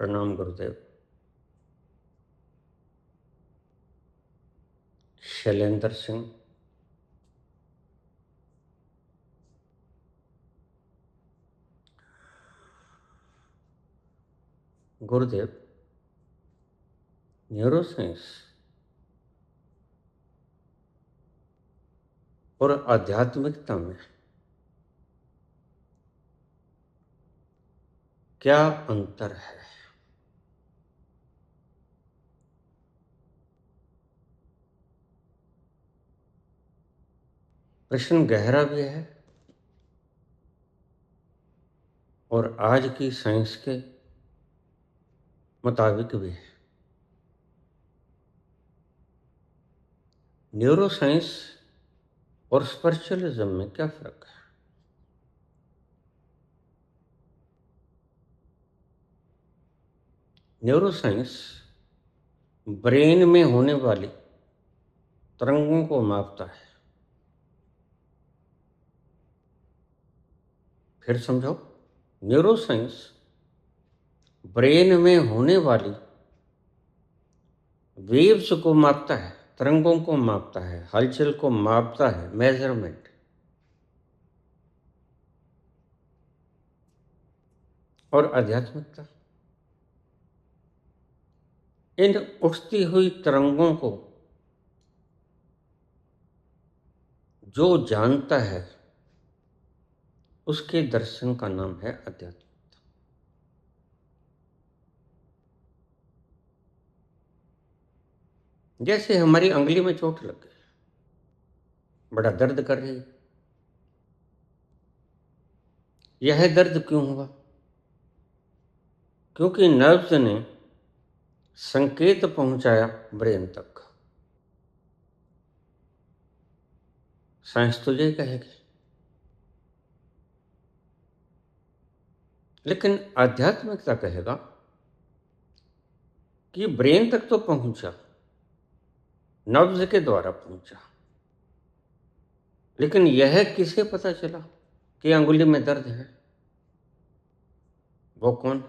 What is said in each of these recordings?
प्रणाम गुरुदेव। शैलेंद्र सिंह। गुरुदेव, न्यूरोसाइंस और आध्यात्मिकता में क्या अंतर है? प्रश्न गहरा भी है और आज की साइंस के मुताबिक भी है। न्यूरोसाइंस और स्पिरिचुअलिज्म में क्या फर्क है? न्यूरोसाइंस ब्रेन में होने वाली तरंगों को मापता है। फिर समझो, न्यूरोसाइंस ब्रेन में होने वाली वेव्स को मापता है, तरंगों को मापता है, हलचल को मापता है, मेजरमेंट। और आध्यात्मिकता इन उठती हुई तरंगों को जो जानता है उसके दर्शन का नाम है अध्यात्म। जैसे हमारी अंगुली में चोट लग गई, बड़ा दर्द कर रही है। यह दर्द क्यों हुआ? क्योंकि नर्व्स ने संकेत पहुंचाया ब्रेन तक। साइंस तो यही कहेगी, लेकिन आध्यात्मिकता कहेगा कि ब्रेन तक तो पहुंचा, नर्व्स के द्वारा पहुंचा, लेकिन यह किसे पता चला कि अंगुली में दर्द है? वो कौन?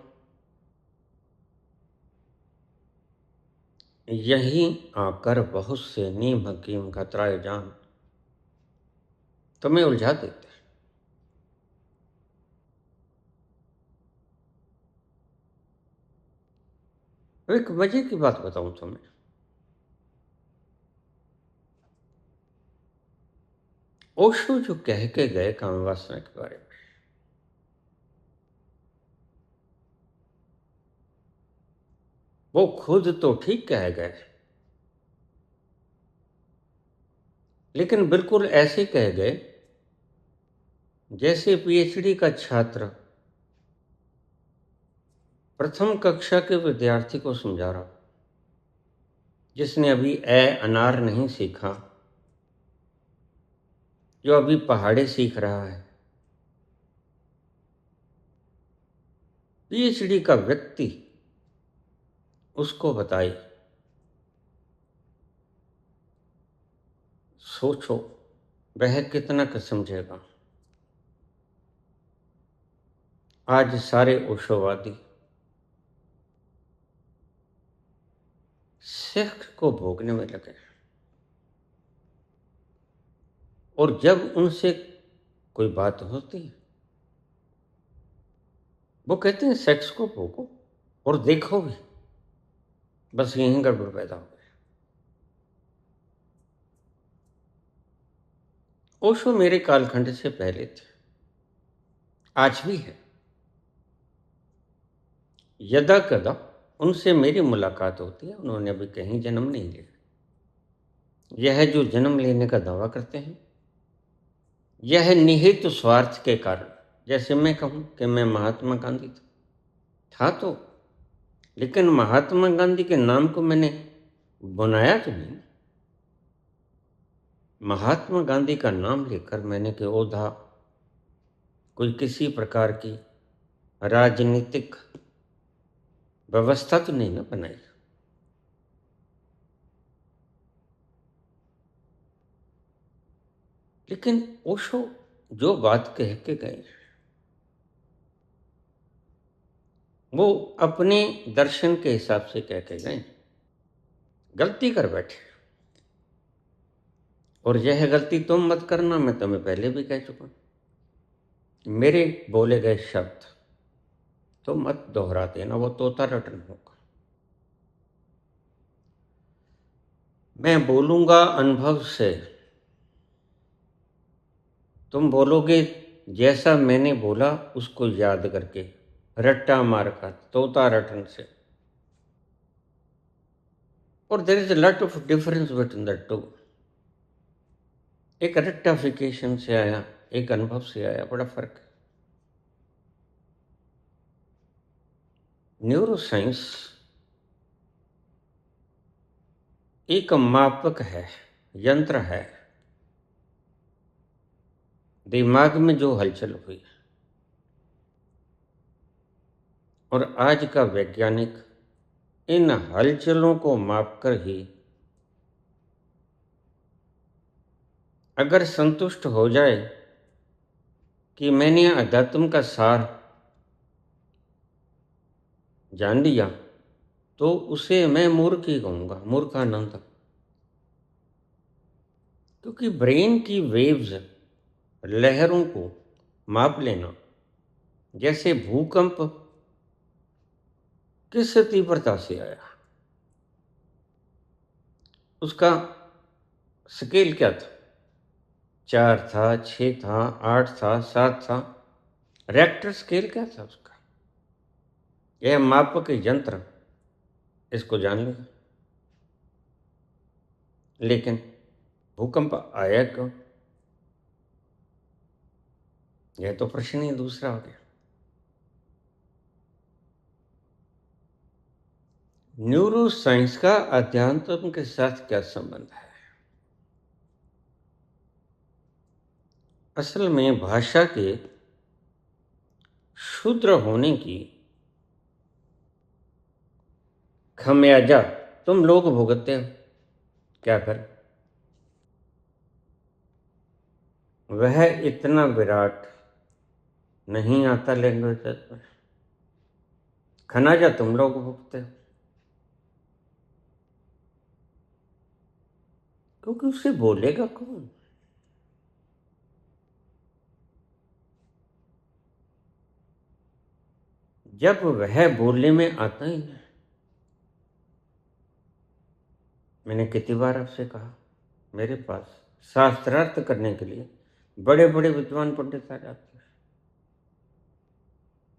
यहीं आकर बहुत से नीम हकीम खतराए जान तुम्हें उलझा देते हैं। एक मजे की बात बताऊं तुम्हें। ओशो जो कह के गए काम वासना के बारे में, वो खुद तो ठीक कह गए, लेकिन बिल्कुल ऐसे कह गए जैसे पीएचडी का छात्र प्रथम कक्षा के विद्यार्थी को समझा रहा, जिसने अभी अनार नहीं सीखा, जो अभी पहाड़े सीख रहा है। पीएचडी का व्यक्ति उसको बताए। सोचो वह कितना का समझेगा। आज सारे ओशोवादी सिख को भोगने में लगे, और जब उनसे कोई बात होती है वो कहते हैं सेक्स को भोगो और देखो भी। बस यहीं गड़बड़ पैदा हो गई। ओशो मेरे कालखंड से पहले थे, आज भी है। यदा कदा उनसे मेरी मुलाकात होती है, उन्होंने अभी कहीं जन्म नहीं लिया। यह जो जन्म लेने का दावा करते हैं, यह निहित स्वार्थ के कारण। जैसे मैं कहूं कि मैं महात्मा गांधी था तो, लेकिन महात्मा गांधी के नाम को मैंने बनाया तो नहीं। महात्मा गांधी का नाम लेकर मैंने कोई ओधा, कोई किसी प्रकार की राजनीतिक व्यवस्था तो नहीं ना बनाई। लेकिन ओशो जो बात कह के गए, वो अपने दर्शन के हिसाब से कह के गए, गलती कर बैठे। और यह गलती तुम मत करना, मैं तुम्हें पहले भी कह चुका। मेरे बोले गए शब्द तो मत दोहरा देना, वो तोता रटन होगा। मैं बोलूंगा अनुभव से, तुम बोलोगे जैसा मैंने बोला उसको याद करके, रट्टा मार कर, तोता रटन से। और there is a lot of difference between the two. एक रेक्टाफिकेशन से आया, एक अनुभव से आया, बड़ा फर्क है। न्यूरोसाइंस एक मापक है, यंत्र है, दिमाग में जो हलचल हुई। और आज का वैज्ञानिक इन हलचलों को मापकर ही अगर संतुष्ट हो जाए कि मैंने अध्यात्म का सार जान लिया, तो उसे मैं मूर्ख ही कहूंगा, मूर्खानंद। क्योंकि ब्रेन की वेव्स, लहरों को माप लेना, जैसे भूकंप किस तीव्रता से आया, उसका स्केल क्या था, 4 था, 6 था, 8 था, 7 था, रेक्टर स्केल क्या था उसका। यह मापक यंत्र इसको जान लेगा। लेकिन भूकंप आया क्यों, यह तो प्रश्न ही दूसरा हो गया। न्यूरो साइंस का अध्यात्म के साथ क्या संबंध है? असल में भाषा के शूद्र होने की खमियाजा तुम लोग भुगतते हो। क्या कर, वह इतना विराट नहीं आता लैंग्वेज में, खनाजा तुम लोग भुगतते हो। क्योंकि उसे बोलेगा कौन? जब वह बोलने में आता ही नहीं। मैंने कितनी बार आपसे कहा, मेरे पास शास्त्रार्थ करने के लिए बड़े बड़े विद्वान पंडित आ जाते हैं,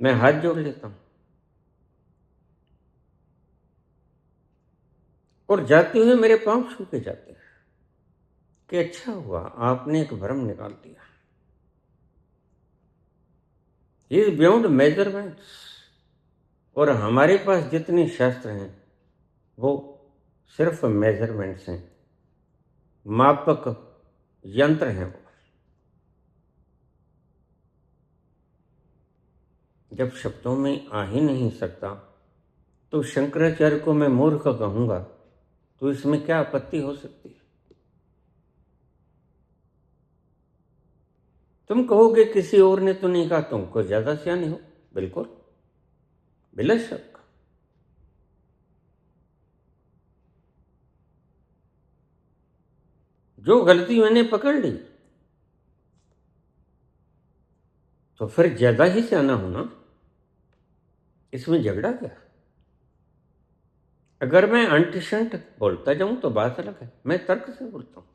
मैं हाथ जोड़ लेता हूं और जाते हुए मेरे पांव छू के जाते हैं कि अच्छा हुआ आपने एक भ्रम निकाल दिया। He is beyond measurements. और हमारे पास जितने शास्त्र हैं वो सिर्फ मेजरमेंट्स हैं, मापक यंत्र हैं वो। जब शब्दों में आ ही नहीं सकता तो शंकराचार्य को मैं मूर्ख कहूंगा तो इसमें क्या आपत्ति हो सकती है? तुम कहोगे किसी और ने तो नहीं कहा, तुमको ज्यादा सियाने हो। बिल्कुल, बिला शक। जो गलती मैंने पकड़ ली तो फिर ज्यादा ही सियाना होना, इसमें झगड़ा क्या? अगर मैं अंटशंट बोलता जाऊं तो बात अलग है, मैं तर्क से बोलता हूं।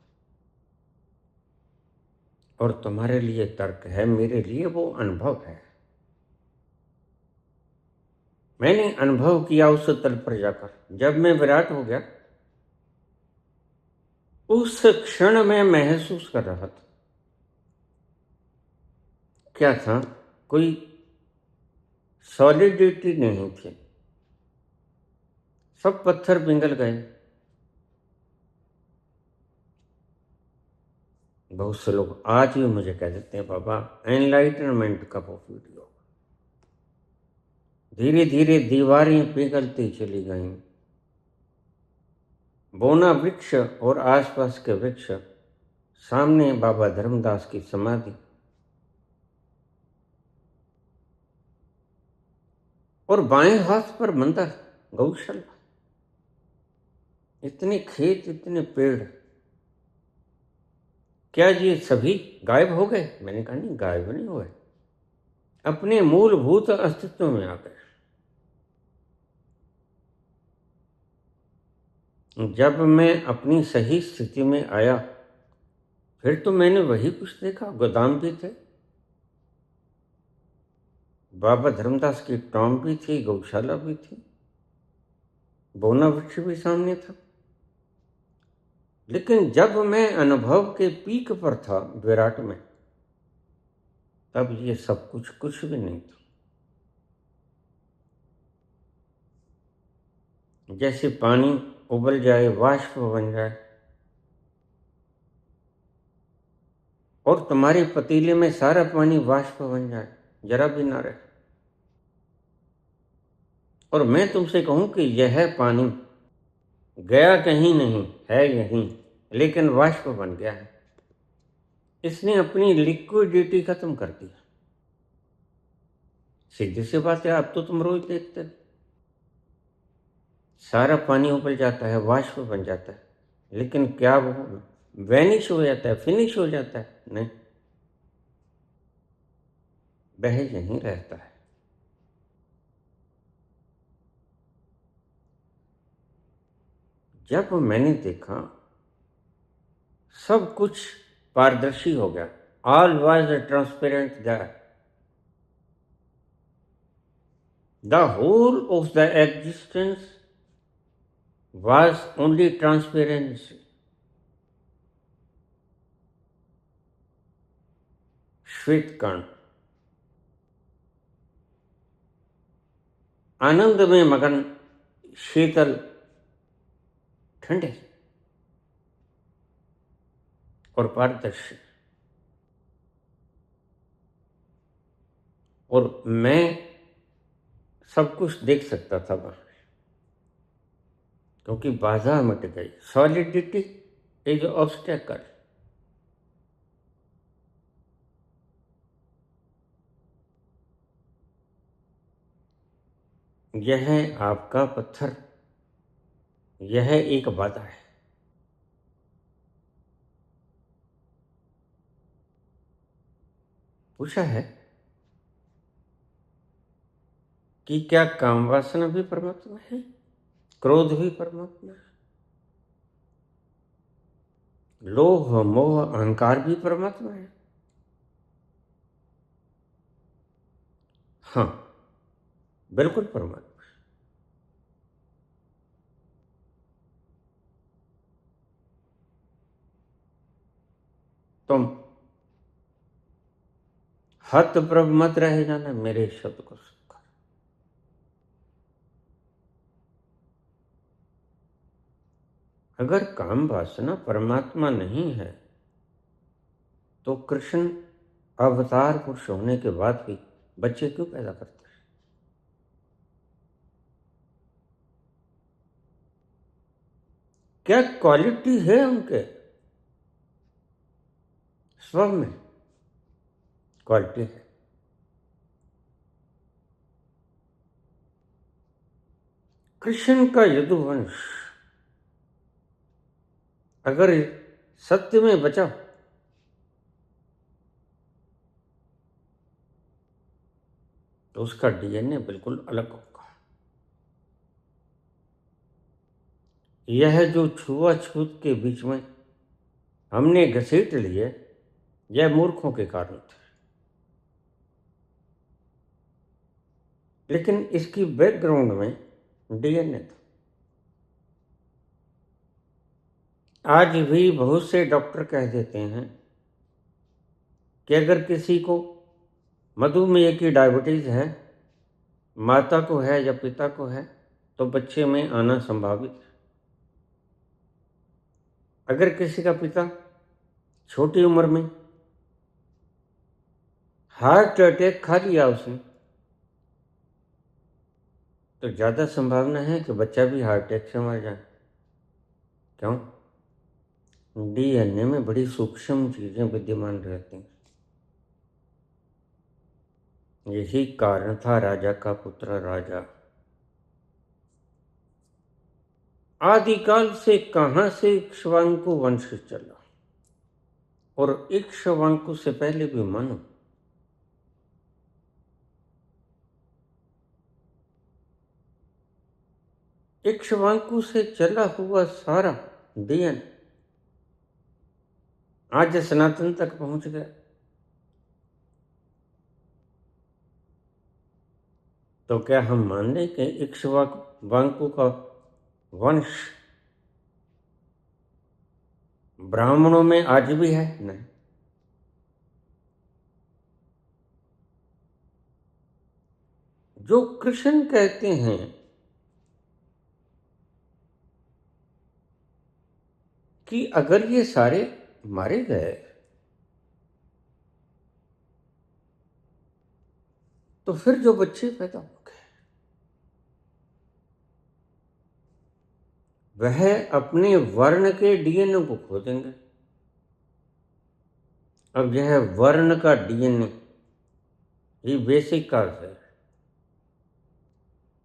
और तुम्हारे लिए तर्क है, मेरे लिए वो अनुभव है। मैंने अनुभव किया उस तल पर जाकर, जब मैं विराट हो गया उस क्षण में महसूस कर रहा था। क्या था? कोई सॉलिडिटी नहीं थी, सब पत्थर पिघल गए। बहुत से लोग आज भी मुझे कह देते हैं, बाबा एनलाइटनमेंट कब हो वीडियो। धीरे धीरे दीवारें पिघलती चली गईं, बोना वृक्ष और आसपास के वृक्ष, सामने बाबा धर्मदास की समाधि। और बाएं हाथ पर मंदिर, गौशाला, इतने खेत, इतने पेड़, क्या ये सभी गायब हो गए? मैंने कहा नहीं, गायब नहीं हुए, अपने मूलभूत अस्तित्व में आ गए। जब मैं अपनी सही स्थिति में आया, फिर तो मैंने वही कुछ देखा। गोदाम भी थे, बाबा धर्मदास की टॉम भी थी, गौशाला भी थी, बोना वृक्ष भी सामने था। लेकिन जब मैं अनुभव के पीक पर था, विराट में, तब ये सब कुछ कुछ भी नहीं था। जैसे पानी उबल जाए, वाष्प बन जाए, और तुम्हारे पतीले में सारा पानी वाष्प बन जाए, जरा भी ना रहे, और मैं तुमसे कहूं कि यह पानी गया कहीं नहीं, है यहीं, लेकिन वाष्प बन गया है। इसने अपनी लिक्विडिटी खत्म कर दी। सीधी सी बात है, अब तो तुम रोज देखते हो, सारा पानी उबल जाता है, वाष्प बन जाता है, लेकिन क्या वो वैनिश हो जाता है, फिनिश हो जाता है? नहीं, वह यहीं रहता है। जब मैंने देखा सब कुछ पारदर्शी हो गया, all was transparent there, the whole of the existence was only transparency. श्वेत कर्ण आनंद में मगन, शीतल, ठंडे और पारदर्शी, और मैं सब कुछ देख सकता था वहां, क्योंकि बाधा मिट गई। Solidity is obstacle. यह आपका पत्थर, यह एक बाधा है। पूछा है कि क्या काम वासना भी परमात्मा है, क्रोध भी परमात्मा है, लोभ मोह अहंकार भी परमात्मा है? हाँ, बिल्कुल परमात्मा। तुम हतप्रभ मत रह जाना मेरे शब्द को सुनकर। अगर काम वासना परमात्मा नहीं है, तो कृष्ण अवतार पुरुष होने के बाद भी बच्चे क्यों पैदा करते हैं? क्या क्वालिटी है उनके स्व में? क्वालिटी है। कृष्ण का यदुवंश अगर सत्य में बचा, तो उसका डीएनए बिल्कुल अलग होगा। यह जो छुआछूत के बीच में हमने घसीट लिए, यह मूर्खों के कारण थे, लेकिन इसकी बैकग्राउंड में डीएनए था। आज भी बहुत से डॉक्टर कह देते हैं कि अगर किसी को मधुमेह की डायबिटीज है, माता को है या पिता को है, तो बच्चे में आना संभावित है। अगर किसी का पिता छोटी उम्र में हार्ट अटैक खा लिया उसने, तो ज़्यादा संभावना है कि बच्चा भी हार्ट अटैक से मर जाए। क्यों? डीएनए में बड़ी सूक्ष्म चीज़ें विद्यमान रहती हैं। यही कारण था राजा का पुत्र राजा। आदिकाल से कहां से इक्ष्वाकु वंश चला, और इक्ष्वाकु से पहले भी मानो इक्ष्वाकु से चला हुआ सारा डीएन आज सनातन तक पहुंच गया। तो क्या हम मान लें कि इक्ष्वाकु का वंश ब्राह्मणों में आज भी है? नहीं। जो कृष्ण कहते हैं कि अगर ये सारे मारे गए तो फिर जो बच्चे पैदा हो गए वह अपने वर्ण के डीएनए को खो देंगे। अब यह वर्ण का डीएनए ये बेसिक कार्य है।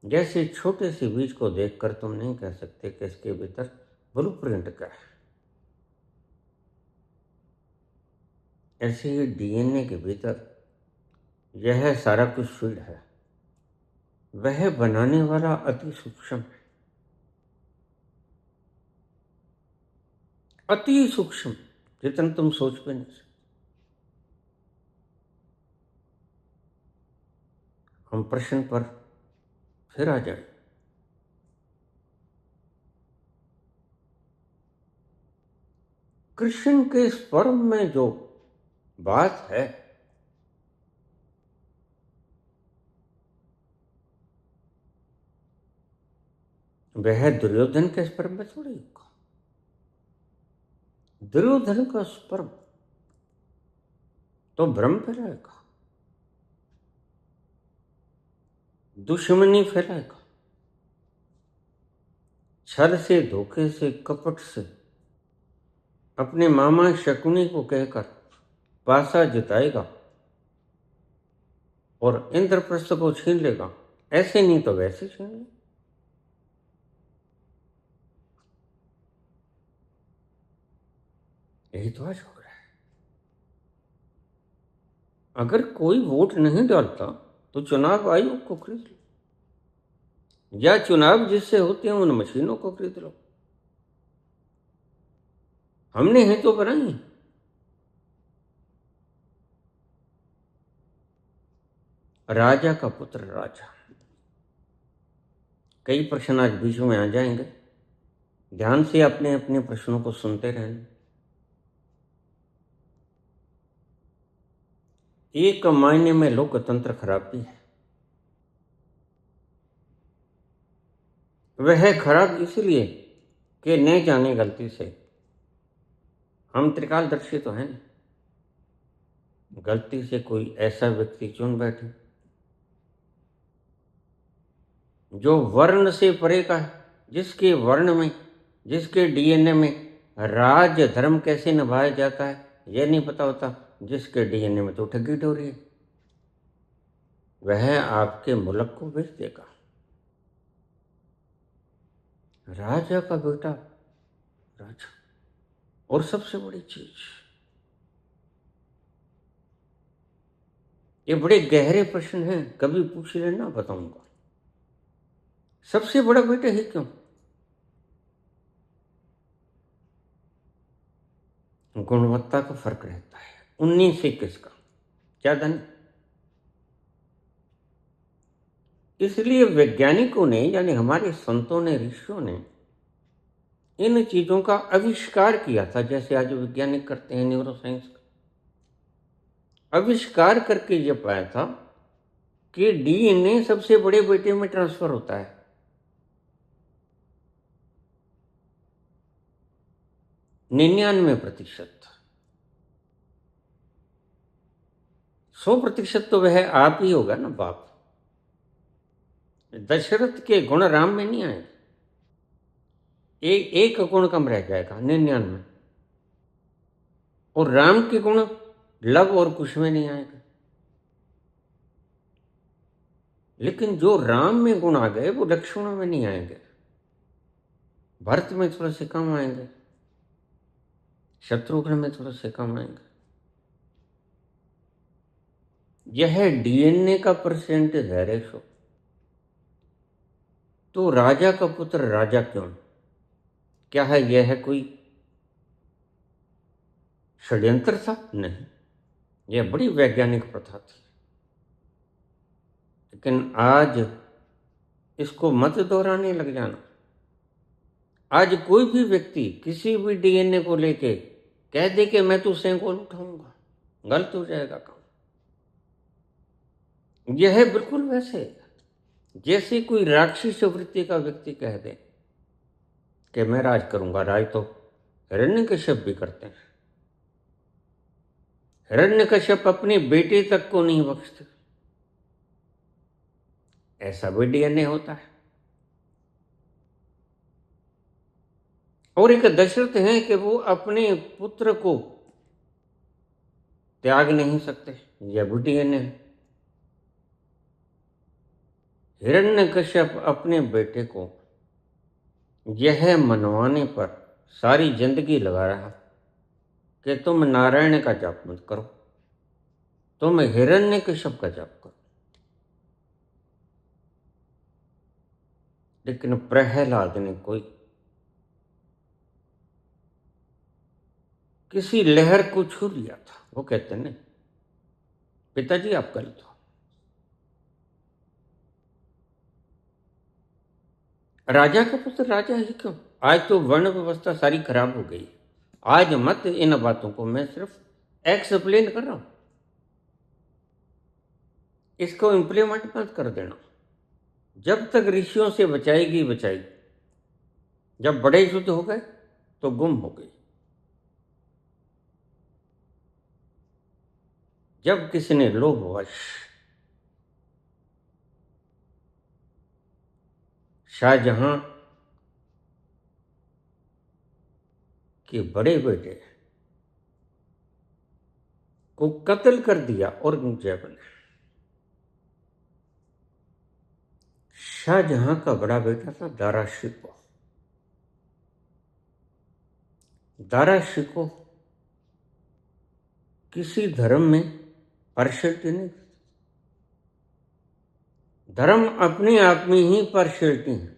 जैसे छोटे से बीज को देखकर तुम नहीं कह सकते कि इसके भीतर ब्लूप्रिंट क्या है, ऐसे ही डीएनए के भीतर यह सारा कुछ फीड है। वह बनाने वाला अति सूक्ष्म है, अति सूक्ष्म, जितना तुम सोच भी नहीं सकते। हम प्रश्न पर फिर आ जाए। कृष्ण के स्पर्म में जो बात है वह दुर्योधन के स्पर्म में थोड़ी होगा। दुर्योधन का स्पर्म तो भ्रम फैलाएगा, दुश्मनी फैलाएगा, छल से, धोखे से, कपट से अपने मामा शकुनी को कहकर पासा जिताएगा और इंद्रप्रस्थ को छीन लेगा। ऐसे नहीं तो वैसे छीन ले। यही तो आज हो रहा है। अगर कोई वोट नहीं डालता तो चुनाव आयोग को खरीद लो, या चुनाव जिससे होते हैं उन मशीनों को खरीद लो। हमने है तो बनाई। राजा का पुत्र राजा। कई प्रश्न आज बीच में आ जाएंगे, ध्यान से अपने अपने प्रश्नों को सुनते रहना। एक मायने में लोकतंत्र खराब भी है। वह खराब इसलिए कि न जाने गलती से हम त्रिकालदर्शी तो हैं, गलती से कोई ऐसा व्यक्ति चुन बैठे जो वर्ण से परे का है, जिसके वर्ण में, जिसके डीएनए में राज धर्म कैसे निभाया जाता है यह नहीं पता होता, जिसके डीएनए में तो ठगी ठोरी है, वह आपके मुल्क को बेच देगा। राजा का बेटा राजा। और सबसे बड़ी चीज, ये बड़े गहरे प्रश्न हैं, कभी पूछ लेना, बताऊंगा। सबसे बड़ा बेटा ही क्यों? गुणवत्ता का फर्क रहता है 19 से 21 का, ज्यादा नहीं। इसलिए वैज्ञानिकों ने, यानी हमारे संतों ने, ऋषियों ने इन चीजों का आविष्कार किया था। जैसे आज वैज्ञानिक करते हैं न्यूरोसाइंस का आविष्कार करके ये पाया था कि डीएनए सबसे बड़े बेटे में ट्रांसफर होता है। 99%। 100% तो वह आप ही होगा ना, बाप। दशरथ के गुण राम में नहीं आए, एक गुण कम रह जाएगा 99, और राम के गुण लव और कुश में नहीं आएगा। लेकिन जो राम में गुण आ गए वो लक्ष्मण में नहीं आएंगे, भरत में थोड़े से कम आएंगे, शत्रुघ्न में थोड़े से कम आएंगे। यह डीएनए का परसेंटेज है रेशो। तो राजा का पुत्र राजा क्यों? क्या है यह कोई षड्यंत्र था? नहीं, यह बड़ी वैज्ञानिक प्रथा थी। लेकिन आज इसको मत दोहराने लग जाना। आज कोई भी व्यक्ति किसी भी डीएनए को लेके कह दे कि मैं तो सेंकोल उठाऊंगा, गलत हो जाएगा काम। यह बिल्कुल वैसे जैसे कोई राक्षस वृत्ति का व्यक्ति कह दे कि मैं राज करूंगा। राज तो हिरण्यकश्यप भी करते हैं। हिरण्यकश्यप अपने बेटे तक को नहीं बख्शते। ऐसा भी डीएनए होता है। और एक दशरथ है कि वो अपने पुत्र को त्याग नहीं सकते, यह भी डीएनए है। हिरण्यकश्यप अपने बेटे को यह मनवाने पर सारी जिंदगी लगा रहा कि तुम नारायण का जाप मत करो, तुम हिरण्यकश्यप का जाप करो। लेकिन प्रहलाद ने कोई किसी लहर को छू लिया था। वो कहते हैं पिताजी आप गलत हो। राजा का पुत्र राजा ही क्यों? आज तो वर्ण व्यवस्था सारी खराब हो गई। आज मत इन बातों को, मैं सिर्फ एक्सप्लेन कर रहा हूं, इसको इंप्लीमेंट मत कर देना। जब तक ऋषियों से बचाएगी बचाएगी, जब बड़े शुद्ध हो गए तो गुम हो गई। जब किसी ने लोभवश शाहजहां के बड़े बेटे को कत्ल कर दिया औरंगजेब ने। शाहजहां का बड़ा बेटा था दारा शिकोह। दारा शिकोह किसी धर्म में पार्शियलिटी नहीं। धर्म अपने आप में ही पार्शियलिटी है,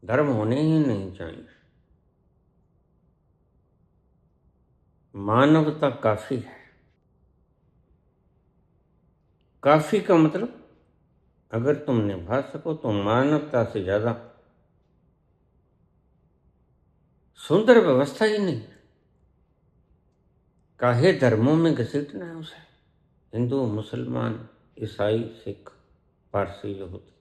धर्म होने ही नहीं चाहिए। मानवता काफी है। काफी का मतलब अगर तुम निभा सको तो मानवता से ज्यादा सुंदर व्यवस्था ही नहीं। काहे धर्मों में घसीटना है उसे? हिंदू, मुसलमान, ईसाई, सिख, पारसी, यहूदी,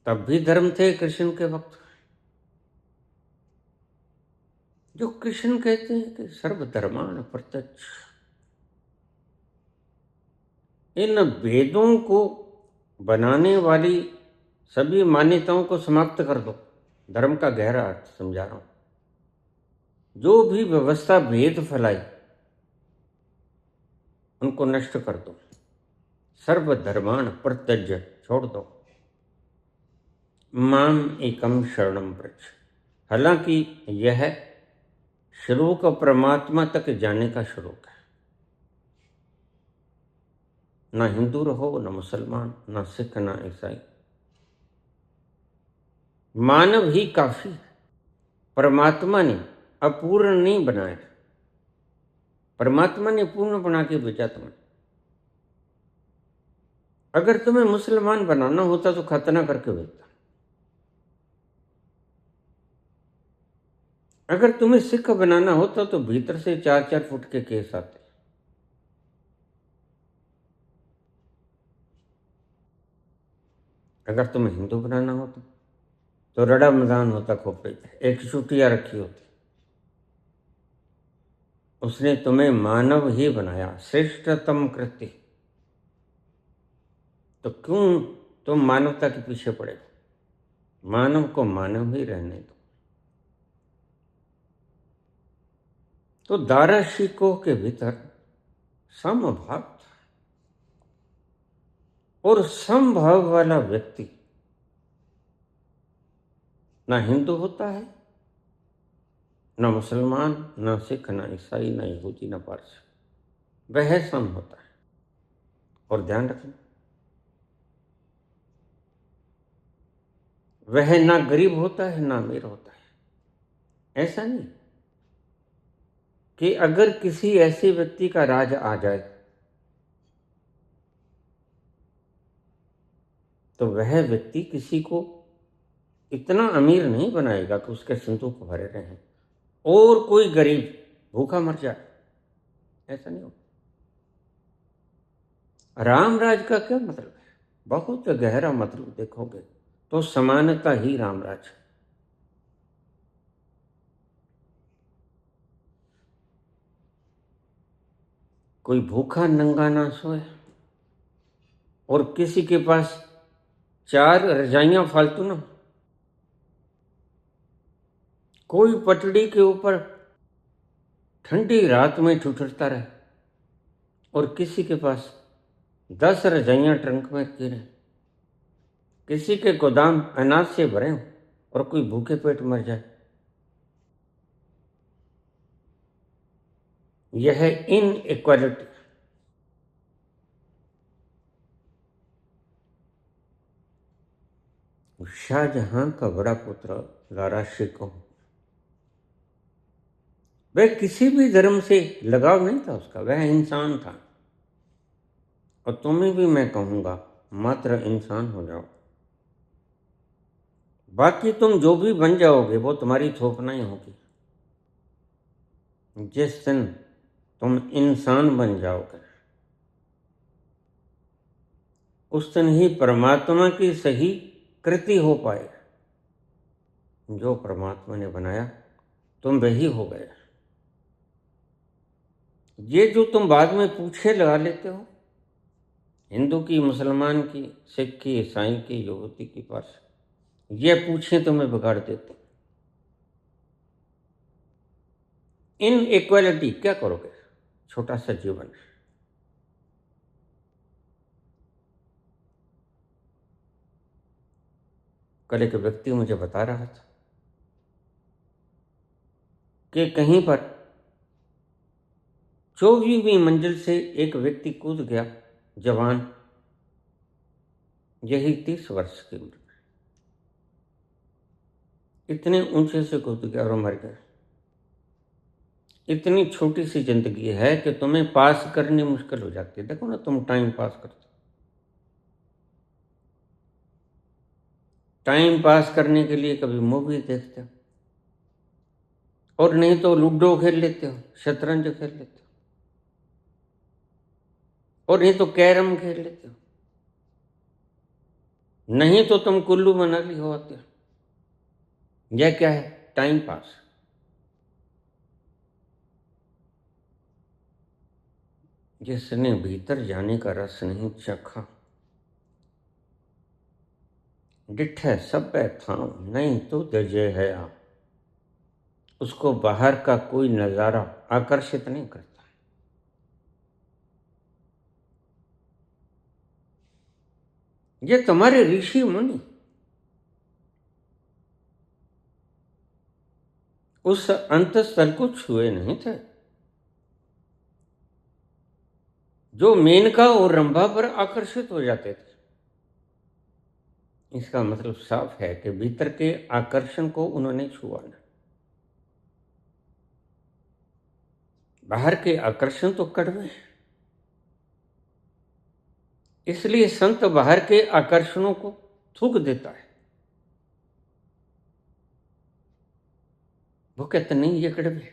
तब भी धर्म थे कृष्ण के वक्त। जो कृष्ण कहते हैं कि सर्वधर्मान प्रत्यक्ष, इन वेदों को बनाने वाली सभी मान्यताओं को समाप्त कर दो। धर्म का गहरा अर्थ समझा रहा हूं। जो भी व्यवस्था भेद फैलाई उनको नष्ट कर दो। सर्वधर्मान परित्यज्य, छोड़ दो। माम एकम शरणम व्रज। हालांकि यह श्लोक परमात्मा तक जाने का श्लोक है। ना हिंदू रहो, ना मुसलमान, ना सिख, ना ईसाई, मानव ही काफी है। परमात्मा ने अपूर्ण नहीं बनाया, परमात्मा ने पूर्ण बना के भेजा तुम्हें। अगर तुम्हें मुसलमान बनाना होता तो खतना करके भेजता। अगर तुम्हें सिख बनाना होता तो भीतर से 4-4 फुट के केस आते। अगर तुम्हें हिंदू बनाना होता तो रड़ा मैदान होता खोपड़े पे, एक चुटिया रखी होती। उसने तुम्हें मानव ही बनाया, श्रेष्ठतम कृत्य। तो क्यों तुम मानवता के पीछे पड़े? मानव को मानव ही रहने दो। तो दारा शिकोह के भीतर समभाव था। और समभाव वाला व्यक्ति ना हिंदू होता है, ना मुसलमान, ना सिख, ना ईसाई, ना यहूदी, ना पारसी, वह सम होता है। और ध्यान रखना, वह ना गरीब होता है ना अमीर होता है। ऐसा नहीं कि अगर किसी ऐसे व्यक्ति का राज आ जाए तो वह व्यक्ति किसी को इतना अमीर नहीं बनाएगा कि उसके संदूक भरे रहें और कोई गरीब भूखा मर जाए। ऐसा नहीं होता। राम राज का क्या मतलब है? बहुत गहरा मतलब देखोगे तो समानता ही राम राज। कोई भूखा नंगा ना सोए और किसी के पास 4 रजाइयां फालतू ना, कोई पटड़ी के ऊपर ठंडी रात में ठुठरता रहे और किसी के पास 10 रजाइयां ट्रंक में रखी रहे, किसी के गोदाम अनाज से भरे हों और कोई भूखे पेट मर जाए। यह इनइक्वालिटी। शाहजहां का बड़ा पुत्र लारा शिकोह, वह किसी भी धर्म से लगाव नहीं था उसका, वह इंसान था। और तुम्हें भी मैं कहूंगा मात्र इंसान हो जाओ, बाकी तुम जो भी बन जाओगे वो तुम्हारी थोपना ही होगी। जिस दिन तुम इंसान बन जाओगे उस दिन ही परमात्मा की सही कृति हो पाए। जो परमात्मा ने बनाया तुम वही हो गए। ये जो तुम बाद में पूछे लगा लेते हो, हिंदू की, मुसलमान की, सिख की, ईसाई की, यहूदी की, पारसी, ये पूछे तुम्हें बिगाड़ देते। इन इक्वालिटी क्या करोगे? छोटा सा जीवन है। कल एक व्यक्ति मुझे बता रहा था कि कहीं पर 24वीं मंजिल से एक व्यक्ति कूद गया, जवान, यही 30 वर्ष की उम्र में, इतने ऊंचे से कूद गया और मर गया। इतनी छोटी सी जिंदगी है कि तुम्हें पास करनी मुश्किल हो जाती है। देखो ना, तुम टाइम पास करते हो, टाइम पास करने के लिए कभी मूवी देखते हो और नहीं तो लूडो खेल लेते हो, शतरंज खेल लेते हो और नहीं तो कैरम खेल लेते हो, नहीं तो तुम कुल्लू मनाली हो आते हो। यह क्या है? Time pass. जिसने भीतर जाने का रस नहीं चखा, डिठे सब था नहीं तो दजे है आ, उसको बाहर का कोई नजारा आकर्षित नहीं करता। ये तुम्हारे ऋषि मुनि उस अंतस्थल को छुए नहीं थे जो मेनका और रंभा पर आकर्षित हो जाते थे। इसका मतलब साफ है कि भीतर के आकर्षण को उन्होंने छुआ ना। बाहर के आकर्षण तो कड़वे हैं, इसलिए संत बाहर के आकर्षणों को थूक देता है। वो कहते नहीं, ये कड़वे,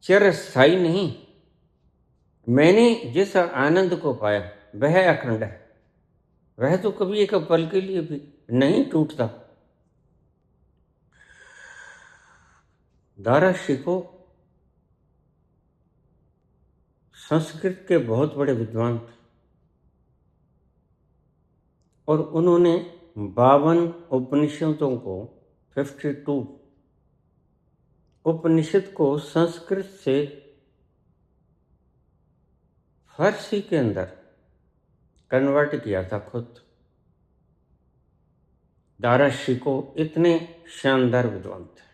चिरस्थायी नहीं। मैंने जिस आनंद को पाया वह अखंड है, वह तो कभी एक पल के लिए भी नहीं टूटता। दारा शिकोह संस्कृत के बहुत बड़े विद्वान थे और उन्होंने 52 उपनिषदों को, 52 उपनिषद को संस्कृत से फारसी के अंदर कन्वर्ट किया था खुद। दारा शिकोह इतने शानदार विद्वान थे,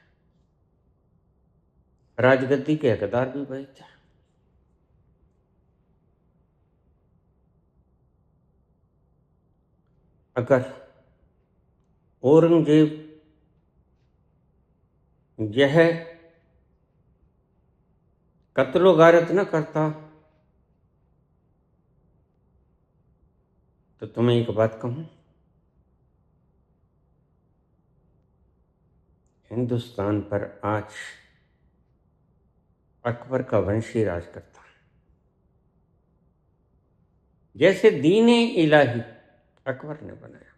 राजगद्दी के हकदार भी वही थे। अगर औरंगजेब यह कत्लो गारत न करता तो तुम्हें एक बात कहूं, हिंदुस्तान पर आज अकबर का वंशी राज करता। जैसे दीन इलाही अकबर ने बनाया,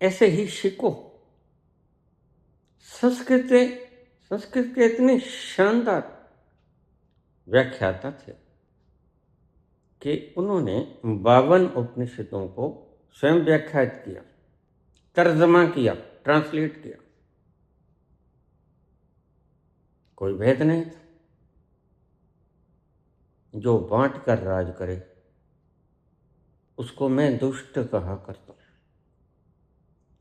ऐसे ही शिकोह संस्कृत के इतने शानदार व्याख्याता थे कि उन्होंने 52 उपनिषदों को स्वयं व्याख्यात किया, तर्जमा किया, ट्रांसलेट किया। कोई भेद नहीं था। जो बांट कर राज करे उसको मैं दुष्ट कहा करता हूं।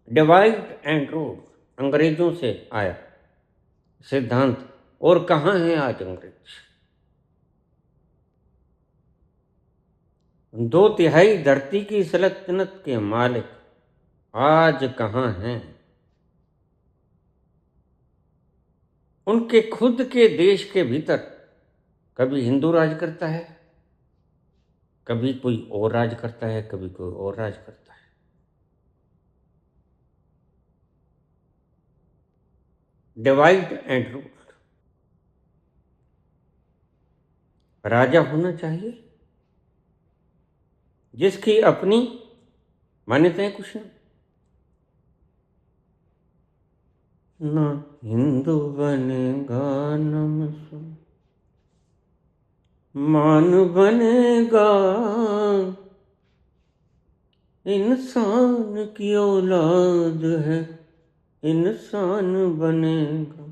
डिवाइड एंड रूल अंग्रेजों से आया सिद्धांत, और कहां है आज अंग्रेज? 2/3 धरती की सल्तनत के मालिक आज कहां हैं? उनके खुद के देश के भीतर कभी हिंदू राज करता है, कभी कोई और राज करता है, कभी कोई और राज करता है। Divide and rule. राजा होना चाहिए जिसकी अपनी मान्यताएं कुछ नहीं। ना हिंदू बनेगा न मुसलमान बनेगा, इंसान की औलाद है, इंसान बनेगा।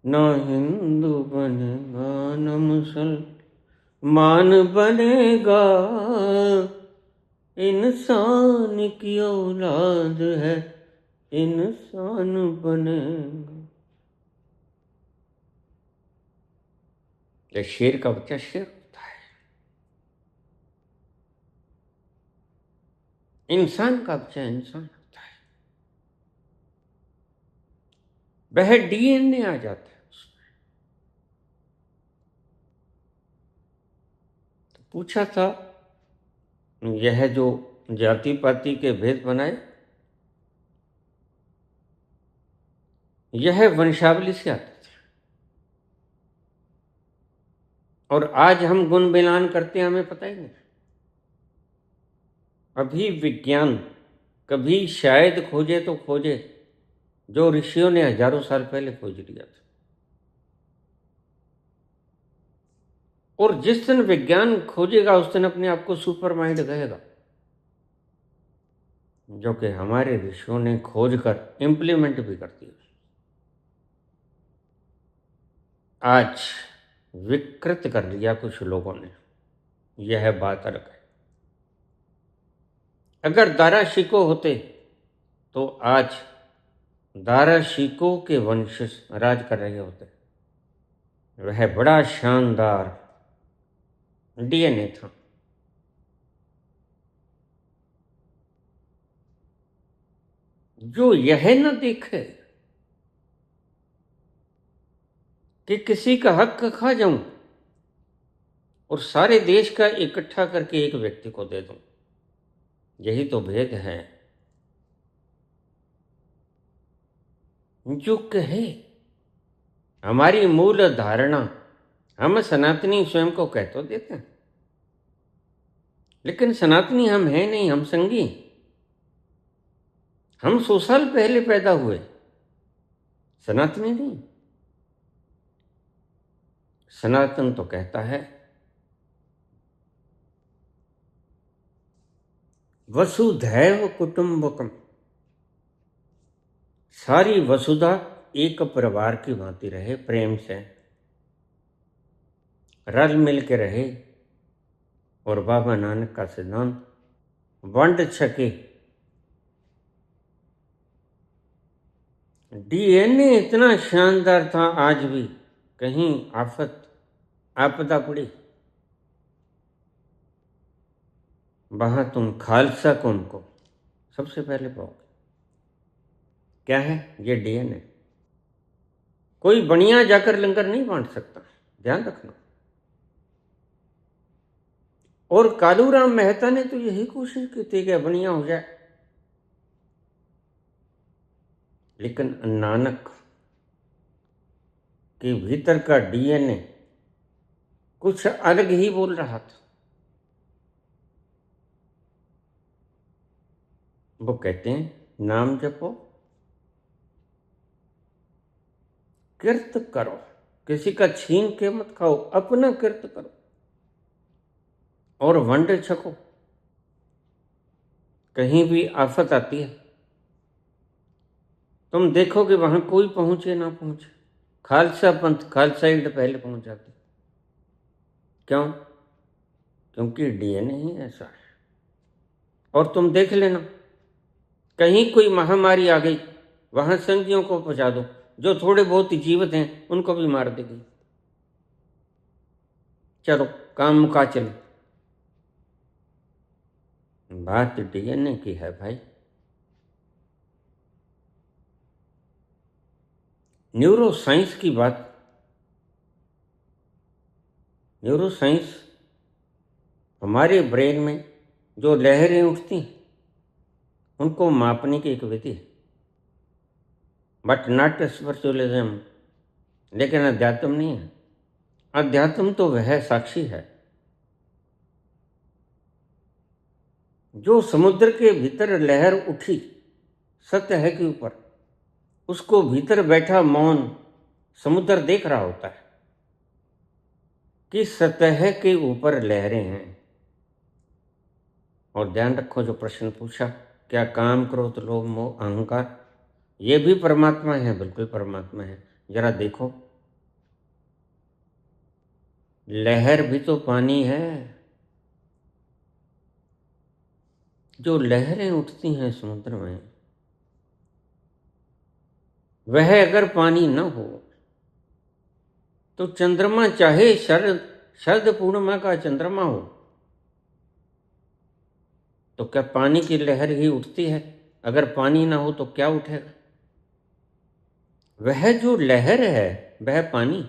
ना हिंदू बनेगा न मुसलमान बनेगा, इंसान की औलाद है, इंसान बनेगा। ये शेर का बच्चा शेर होता है, इंसान का बच्चा इंसान होता है। वह डीएनए आ जाता है उसमें। तो पूछा था, यह जो जाति पाति के भेद बनाए, यह वंशावली से आते थे। और आज हम गुण मिलान करते हैं, हमें पता ही नहीं। अभी विज्ञान कभी शायद खोजे तो खोजे जो ऋषियों ने हजारों साल पहले खोज लिया था। और जिस दिन विज्ञान खोजेगा उस दिन अपने आप को सुपर माइंड कहेगा, जो कि हमारे ऋषियों ने खोज कर इंप्लीमेंट भी कर दिया। आज विकृत कर लिया कुछ लोगों ने, यह बात अलग है। अगर दारा शिकोह होते तो आज दारा शिकोह के वंशज राज कर रहे होते। वह बड़ा शानदार डीएनए था। जो यह न देखे कि किसी का हक खा जाऊं और सारे देश का इकट्ठा करके एक व्यक्ति को दे दूं, यही तो भेद है। जो कहे हमारी मूल धारणा, हम सनातनी स्वयं को कह तो देते हैं, लेकिन सनातनी हम हैं नहीं, हम संगी। हम 100 साल पहले पैदा हुए, सनातनी नहीं। सनातन तो कहता है वसुधैव कुटुंबकम, सारी वसुधा एक परिवार की भांति रहे, प्रेम से। रल मिल के रहे और बाबा नानक का सिद्धांत वंड छके। डीएनए इतना शानदार था, आज भी कहीं आफत आपदा पड़ी, वहां तुम खालसा कौम को सबसे पहले पाओगे। क्या है ये डीएनए? कोई बनिया जाकर लंगर नहीं बांट सकता, ध्यान रखना। और कालूराम मेहता ने तो यही कोशिश की थी कि बनिया हो जाए, लेकिन नानक के भीतर का डीएनए कुछ अलग ही बोल रहा था। वो कहते हैं नाम जपो, किर्त करो, किसी का छीन के मत खाओ, अपना किर्त करो और वंडे छको। कहीं भी आफत आती है, तुम देखोगे वहां कोई पहुंचे ना पहुंचे, खालसा पंथ खालसा ईड पहले पहुंच जाती। क्यों? क्योंकि डीएनए ही ऐसा है। और तुम देख लेना, कहीं कोई महामारी आ गई, वहां संगियों को पहुंचा दो, जो थोड़े बहुत ही जीवित हैं उनको भी मार देगी। चलो काम मुका चले। बात डीएनए की है भाई। न्यूरो साइंस की बात, न्यूरो साइंस हमारे ब्रेन में जो लहरें उठती हैं उनको मापने की एक विधि है, बट नॉट स्पिरिचुअलिज्म। लेकिन अध्यात्म नहीं है। अध्यात्म तो वह साक्षी है जो समुद्र के भीतर लहर उठी सतह के ऊपर, उसको भीतर बैठा मौन समुद्र देख रहा होता है कि सतह के ऊपर लहरें हैं। और ध्यान रखो, जो प्रश्न पूछा, क्या काम, क्रोध, लोभ, मोह, अहंकार ये भी परमात्मा है? बिल्कुल परमात्मा है। जरा देखो, लहर भी तो पानी है। जो लहरें उठती हैं समुद्र में, वह अगर पानी न हो तो चंद्रमा चाहे शरद शरद पूर्णिमा का चंद्रमा हो, तो क्या पानी की लहर ही उठती है? अगर पानी ना हो तो क्या उठेगा? वह जो लहर है वह पानी,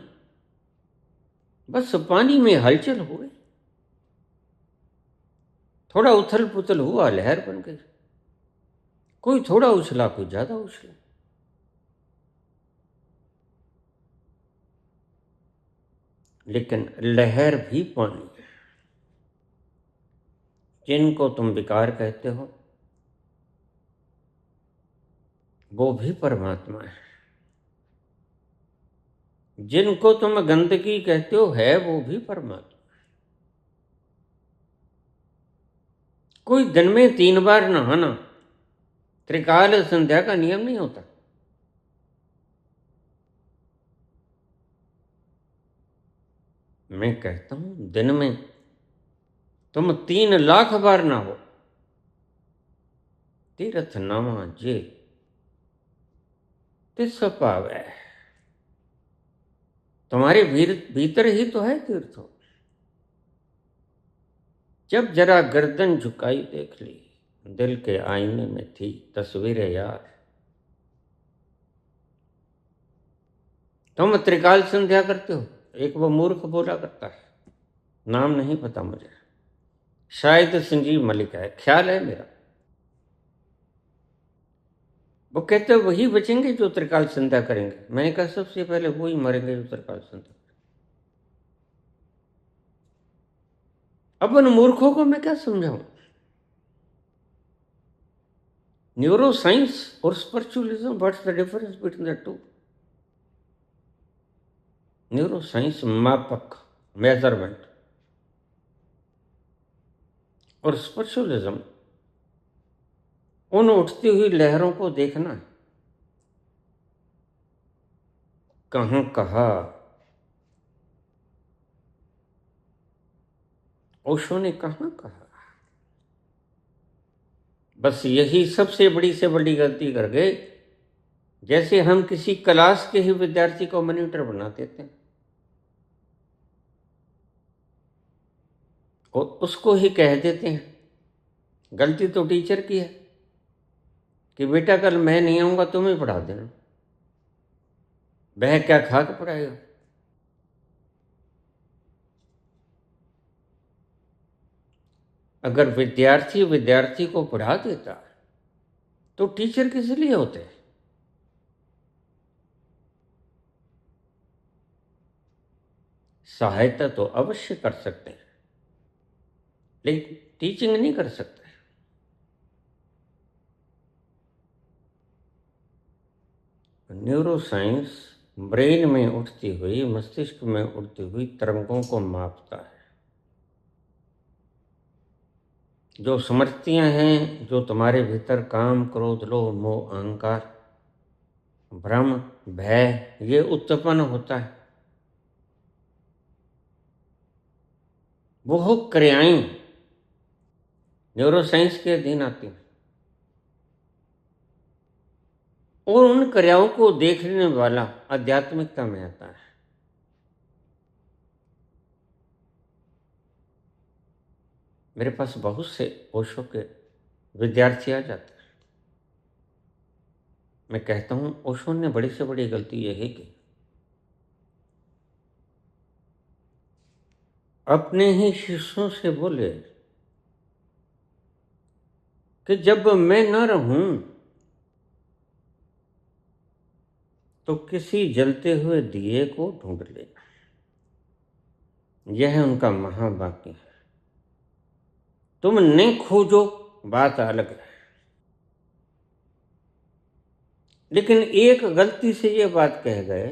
बस पानी में हलचल हो गई, थोड़ा उथल पुथल हुआ, लहर बन गई। कोई थोड़ा उछला, कोई ज्यादा उछला। लेकिन लहर भी पानी है। जिनको तुम विकार कहते हो वो भी परमात्मा है। जिनको तुम गंदगी कहते हो है वो भी परमात्मा। कोई दिन में 3 बार नहाना त्रिकाल संध्या का नियम नहीं होता। मैं कहता हूं दिन में तुम 3 लाख बार नहाओ, तीर्थ नामा जे तिस पावै। तुम्हारे भीतर ही तो है तीर्थ। जब जरा गर्दन झुकाई देख ली, दिल के आईने में थी तस्वीरें यार। तुम त्रिकाल संध्या करते हो, एक वो मूर्ख बोला करता है, नाम नहीं पता मुझे, शायद संजीव मलिक है, ख्याल है मेरा। वो कहते हैं वही बचेंगे जो त्रिकाल संध्या करेंगे। मैंने कहा सबसे पहले वही मरेंगे जो त्रिकाल संध्या। अब उन मूर्खों को मैं क्या समझाऊं? न्यूरो साइंस और spiritualism, what's the difference between the to? Neuro science मापक, मेजरमेंट, और स्पिरिचुअलिज्म उन उठती हुई लहरों को देखना है। कहाँ कहा ओशो ने कहाँ कहा। बस यही सबसे बड़ी से बड़ी गलती कर गए, जैसे हम किसी क्लास के ही विद्यार्थी को मॉनिटर बना देते हैं और उसको ही कह देते हैं, गलती तो टीचर की है कि बेटा कल मैं नहीं आऊँगा, तुम ही पढ़ा देना। वह क्या खा के पढ़ाएगा। अगर विद्यार्थी विद्यार्थी को पढ़ा देता तो टीचर किस लिए होते हैं। सहायता तो अवश्य कर सकते हैं, लेकिन टीचिंग नहीं कर सकते। न्यूरो साइंस ब्रेन में उठती हुई, मस्तिष्क में उठती हुई तरंगों को मापता है। जो समृतियां हैं जो तुम्हारे भीतर काम, क्रोध, लोभ, मोह, अहंकार, भ्रम, भय ये उत्पन्न होता है, वो क्रियाएं न्यूरोसाइंस के अधीन आती हैं और उन क्रियाओं को देखने वाला आध्यात्मिकता में आता है। मेरे पास बहुत से ओशो के विद्यार्थी आ जाते हैं। मैं कहता हूं ओशो ने बड़ी से बड़ी गलती यही की, अपने ही शिष्यों से बोले कि जब मैं न रहूं तो किसी जलते हुए दिए को ढूंढ लेना। यह उनका महावाक्य है। तुम नहीं खोजो, बात अलग है, लेकिन एक गलती से ये बात कह गए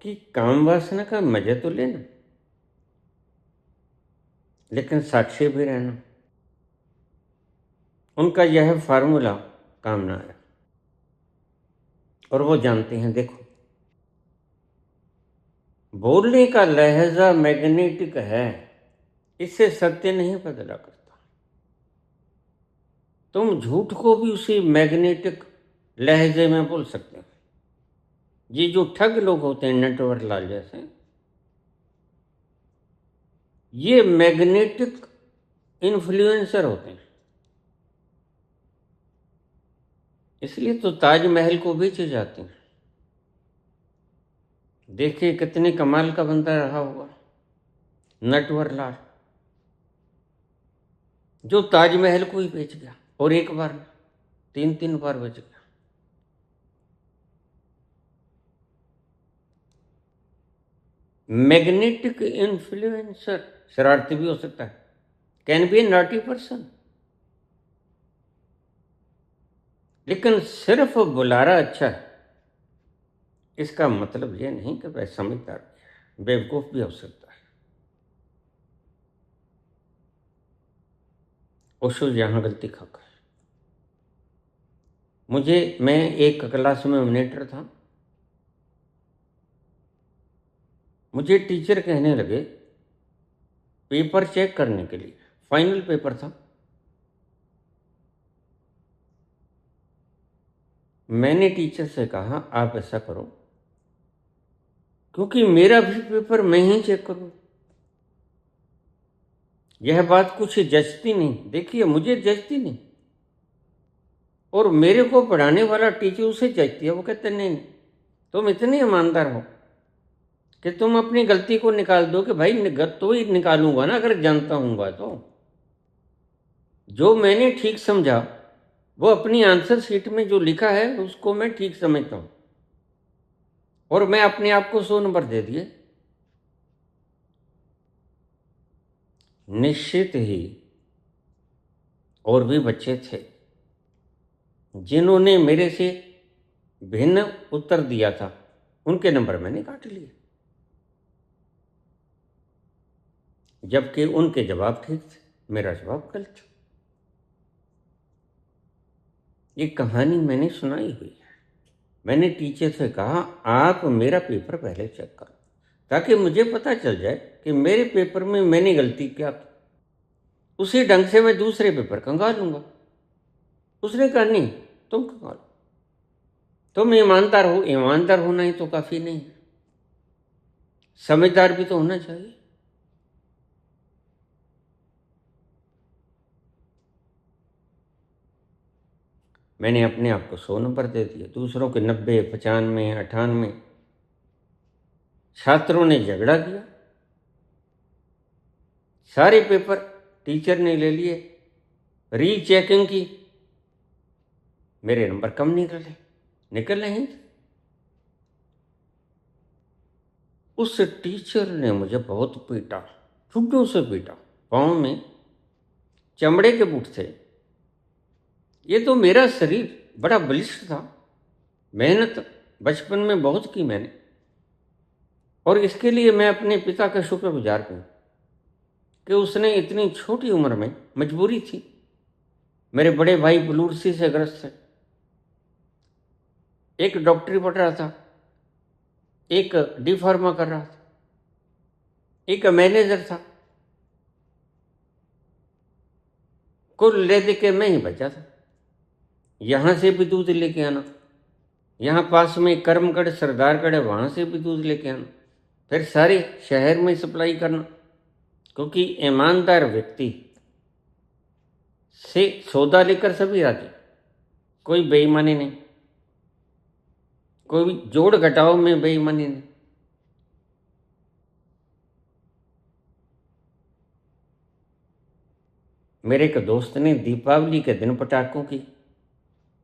कि काम वासना का मजा तो लेना, लेकिन साक्षी भी रहना। उनका यह फार्मूला काम ना आया और वो जानते हैं। देखो, बोलने का लहजा मैग्नेटिक है, इससे सत्य नहीं बदला करता। तुम झूठ को भी उसी मैग्नेटिक लहजे में बोल सकते हो। ये जो ठग लोग होते हैं, नटवर लाल जैसे, ये मैग्नेटिक इन्फ्लुएंसर होते हैं। इसलिए तो ताजमहल को बेचे जाते हैं। देखिए कितने कमाल का बंदा रहा होगा नटवर लाल, जो ताजमहल को ही बेच गया और एक बार में 3-3 बार बेच गया। मैग्नेटिक इन्फ्लुएंसर शरारती भी हो सकता है, can be A naughty person, लेकिन सिर्फ बुलारा अच्छा है इसका मतलब ये नहीं कि वह समझदार भी है, बेवकूफ भी हो सकता है। ओशो यहाँ गलती खा गए। मैं एक क्लास में मॉनिटर था। मुझे टीचर कहने लगे पेपर चेक करने के लिए, फाइनल पेपर था। मैंने टीचर से कहा आप ऐसा करो, क्योंकि मेरा भी पेपर मैं ही चेक करूं। यह बात कुछ जचती नहीं। देखिए मुझे जचती नहीं और मेरे को पढ़ाने वाला टीचर उसे जचती है। वो कहते नहीं, तुम इतने ईमानदार हो कि तुम अपनी गलती को निकाल दो कि भाई तो ही निकालूंगा ना अगर जानता हूँगा तो। जो मैंने ठीक समझा वो अपनी आंसर शीट में जो लिखा है उसको मैं ठीक समझता हूँ और मैं अपने आप को 100 नंबर दे दिए। निश्चित ही और भी बच्चे थे जिन्होंने मेरे से भिन्न उत्तर दिया था, उनके नंबर मैंने काट लिए, जबकि उनके जवाब ठीक थे, मेरा जवाब गलत था। ये कहानी मैंने सुनाई हुई है। मैंने टीचर से कहा आप मेरा पेपर पहले चेक करो। ताकि मुझे पता चल जाए कि मेरे पेपर में मैंने गलती क्या की। उसी ढंग से मैं दूसरे पेपर खंगालूंगा। उसने कहा नहीं, तुम खंगालो, तुम ईमानदार हो। ईमानदार होना ही तो काफी नहीं, समझदार भी तो होना चाहिए। मैंने अपने आप को 100 नंबर दे दिए, दूसरों के 90, 95, 98। छात्रों ने झगड़ा किया, सारे पेपर टीचर ने ले लिए, रीचेकिंग की, मेरे नंबर कम निकल रहे हैं। उस टीचर ने मुझे बहुत पीटा, ठुड्डों से पीटा। पाँव में चमड़े के बूट थे। ये तो मेरा शरीर बड़ा बलिष्ठ था, मेहनत बचपन में बहुत की मैंने, और इसके लिए मैं अपने पिता का शुक्रगुजार हूँ कि उसने इतनी छोटी उम्र में, मजबूरी थी, मेरे बड़े भाई बलूरसी से ग्रस्त थे, एक डॉक्टरी पढ़ रहा था, एक डी फार्मा कर रहा था, एक मैनेजर था, कुल ले दे के मैं ही बचा था। यहाँ से भी दूध लेके आना, यहाँ पास में कर्मगढ़ सरदारगढ़ है, वहाँ से भी दूध लेके आना, फिर सारे शहर में सप्लाई करना, क्योंकि ईमानदार व्यक्ति से सौदा लेकर सभी राजी, कोई बेईमानी नहीं, कोई जोड़ घटाव में बेईमानी नहीं। मेरे एक दोस्त ने दीपावली के दिन पटाखों की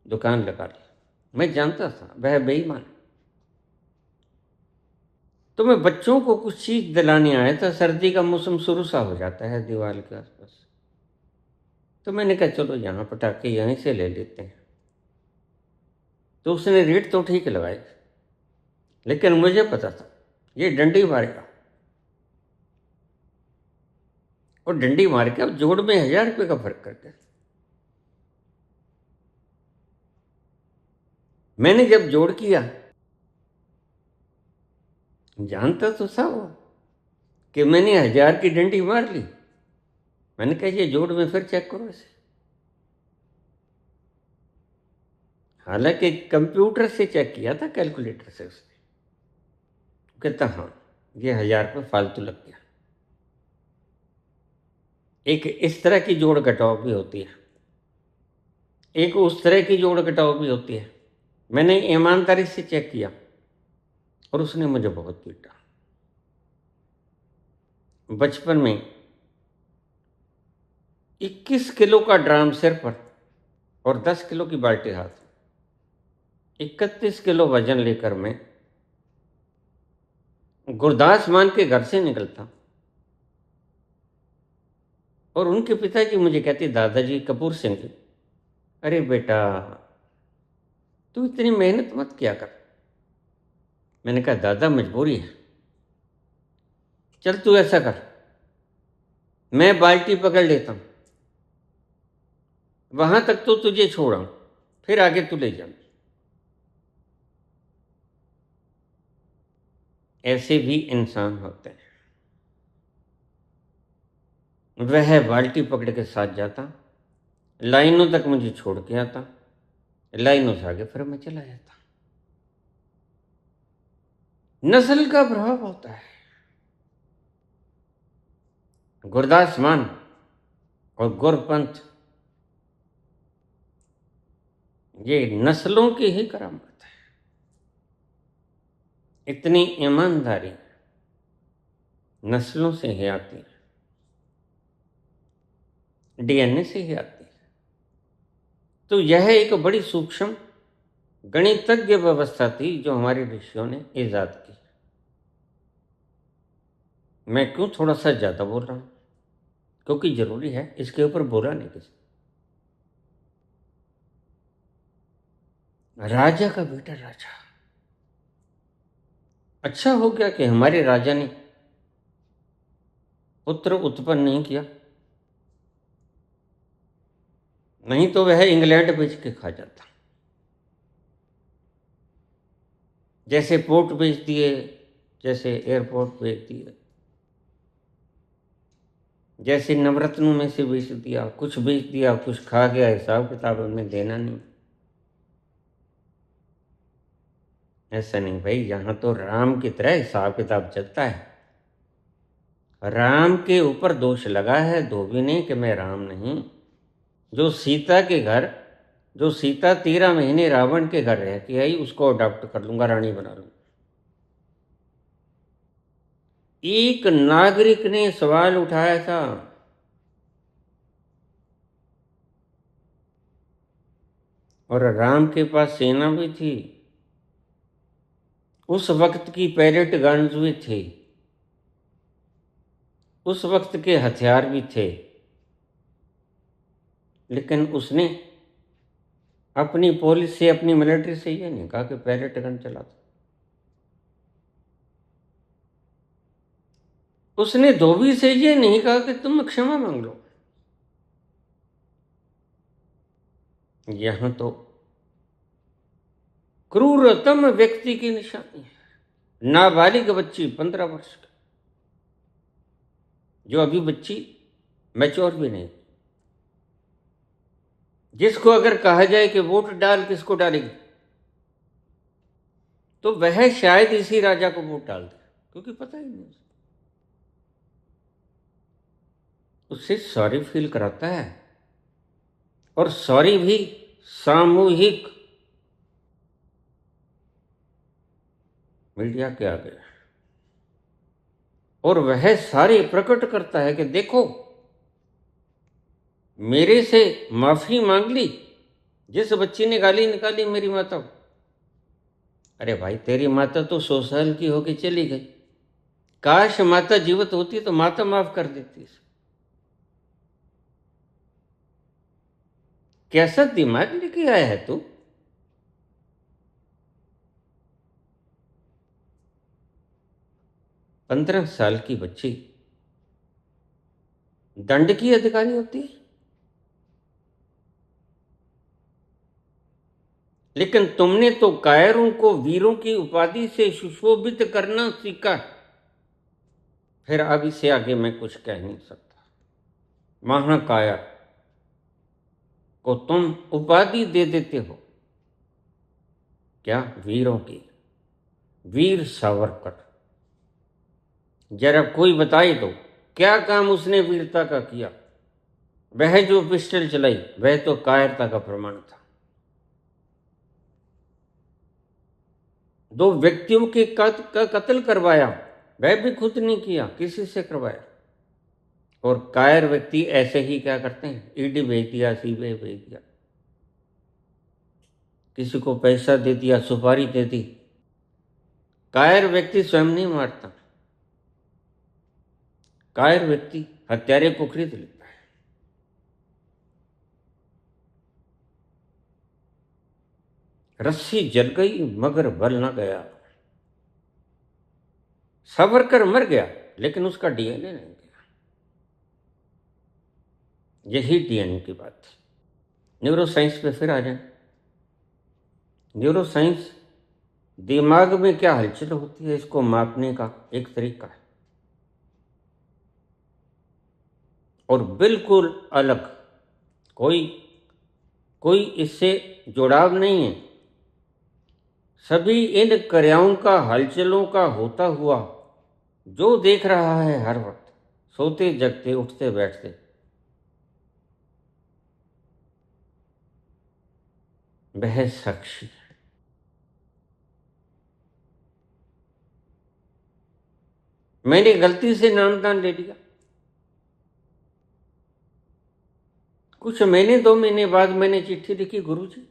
दुकान लगा ली। मैं जानता था वह बेईमान। तो मैं बच्चों को कुछ चीज दिलाने आया था, सर्दी का मौसम शुरू सा हो जाता है दिवाली के आसपास, तो मैंने कहा चलो यहाँ पटाखे यहीं से ले लेते हैं। तो उसने रेट तो ठीक लगाए, लेकिन मुझे पता था ये डंडी मारेगा, और डंडी मार के अब जोड़ में 1000 रुपये का फर्क कर गया। मैंने जब जोड़ किया, जानता तो था वो कि मैंने 1000 की डंडी मार ली। मैंने कहा ये जोड़ में फिर चेक करो इसे। हालांकि कंप्यूटर से चेक किया था, कैलकुलेटर से उसने। कहता हाँ ये 1000 रुपये फालतू लग गया। एक इस तरह की जोड़ घटाव भी होती है, एक उस तरह की जोड़ घटाव भी होती है। मैंने ईमानदारी से चेक किया और उसने मुझे बहुत पीटा। बचपन में 21 किलो का ड्राम सिर पर और 10 किलो की बाल्टी हाथ, 31 किलो वजन लेकर मैं गुरदास मान के घर से निकलता, और उनके पिताजी मुझे कहते, दादाजी कपूर सिंह जी, अरे बेटा तू इतनी मेहनत मत किया कर। मैंने कहा दादा मजबूरी है। चल तू ऐसा कर, मैं बाल्टी पकड़ लेता हूं, वहां तक तो तुझे छोड़ा, फिर आगे तू ले जा। ऐसे भी इंसान होते हैं। वह बाल्टी पकड़ के साथ जाता, लाइनों तक मुझे छोड़ के आता, लाइनों से आगे फिर मैं चला जाता। नस्ल का प्रभाव होता है। गुरदास मान और गुरपंथ, ये नस्लों की ही करामत है। इतनी ईमानदारी नस्लों से ही आती है, डीएनए से ही आती है। तो यह एक बड़ी सूक्ष्म गणितज्ञ व्यवस्था थी जो हमारे ऋषियों ने ईजाद की। मैं क्यों थोड़ा सा ज्यादा बोल रहा हूं, क्योंकि जरूरी है, इसके ऊपर बोला नहीं किसी। राजा का बेटा राजा, अच्छा हो गया कि हमारे राजा ने पुत्र उत्पन्न नहीं किया, नहीं तो वह इंग्लैंड बेच के खा जाता। जैसे पोर्ट बेच दिए, जैसे एयरपोर्ट बेच दिया, जैसे नवरत्नों में से बेच दिया, कुछ बेच दिया, कुछ खा गया, हिसाब किताब हमें देना नहीं। ऐसा नहीं भाई, यहाँ तो राम की तरह हिसाब किताब चलता है। राम के ऊपर दोष लगा है धोबी ने कि मैं राम नहीं। जो सीता के घर, जो सीता 13 महीने रावण के घर रह के आई, उसको अडॉप्ट कर लूंगा, रानी बना लूंगा। एक नागरिक ने सवाल उठाया था, और राम के पास सेना भी थी, उस वक्त की पैरेड गन्स भी थे, उस वक्त के हथियार भी थे, लेकिन उसने अपनी पुलिस से, अपनी मिलिट्री से ये नहीं कहा कि पैरेड गन चला दो। उसने धोबी से ये नहीं कहा कि तुम क्षमा मांग लो। यहां तो क्रूरतम व्यक्ति की निशानी है। नाबालिग बच्ची 15 वर्ष की, जो अभी बच्ची मैच्योर भी नहीं, जिसको अगर कहा जाए कि वोट डाल, किसको डालेगी, तो वह शायद इसी राजा को वोट डाल दे, क्योंकि पता ही नहीं उससे सॉरी फील कराता है। और सॉरी भी सामूहिक मीडिया के आगे, और वह सारे प्रकट करता है कि देखो, मेरे से माफी मांग ली जिस बच्ची ने गाली निकाली मेरी माता को। अरे भाई, तेरी माता तो 100 साल की होके चली गई, काश माता जीवित होती तो माता माफ कर देती। कैसा दिमाग लेके आया है तू? पंद्रह साल की बच्ची दंड की अधिकारी होती है, लेकिन तुमने तो कायरों को वीरों की उपाधि से सुशोभित करना सीखा। फिर अब इससे आगे मैं कुछ कह नहीं सकता। महाकायर को तुम उपाधि दे देते हो, क्या वीरों की, वीर सावरकर। जरा कोई बताए तो क्या काम उसने वीरता का किया? वह जो पिस्टल चलाई वह तो कायरता का प्रमाण था। दो व्यक्तियों के का कत्ल करवाया, वह भी खुद नहीं किया, किसी से करवाया। और कायर व्यक्ति ऐसे ही क्या करते हैं, ईडी भेज दिया, सीबीआई भेज दिया, किसी को पैसा दे दिया, सुपारी दे दी। कायर व्यक्ति स्वयं नहीं मारता, कायर व्यक्ति हत्यारे को खरीद लेता है। रस्सी जल गई मगर बल न गया। सावरकर मर गया लेकिन उसका डीएनए नहीं गया। यही डीएनए की बात थी। न्यूरोसाइंस पे फिर आ जाए। न्यूरोसाइंस दिमाग में क्या हलचल होती है इसको मापने का एक तरीका है, और बिल्कुल अलग, कोई कोई इससे जुड़ाव नहीं है। सभी इन क्रियाओं का, हलचलों का होता हुआ जो देख रहा है हर वक्त, सोते जगते उठते बैठते, वह साक्षी है। मैंने गलती से नामदान ले लिया, कुछ महीने 2 महीने बाद मैंने चिट्ठी लिखी, गुरुजी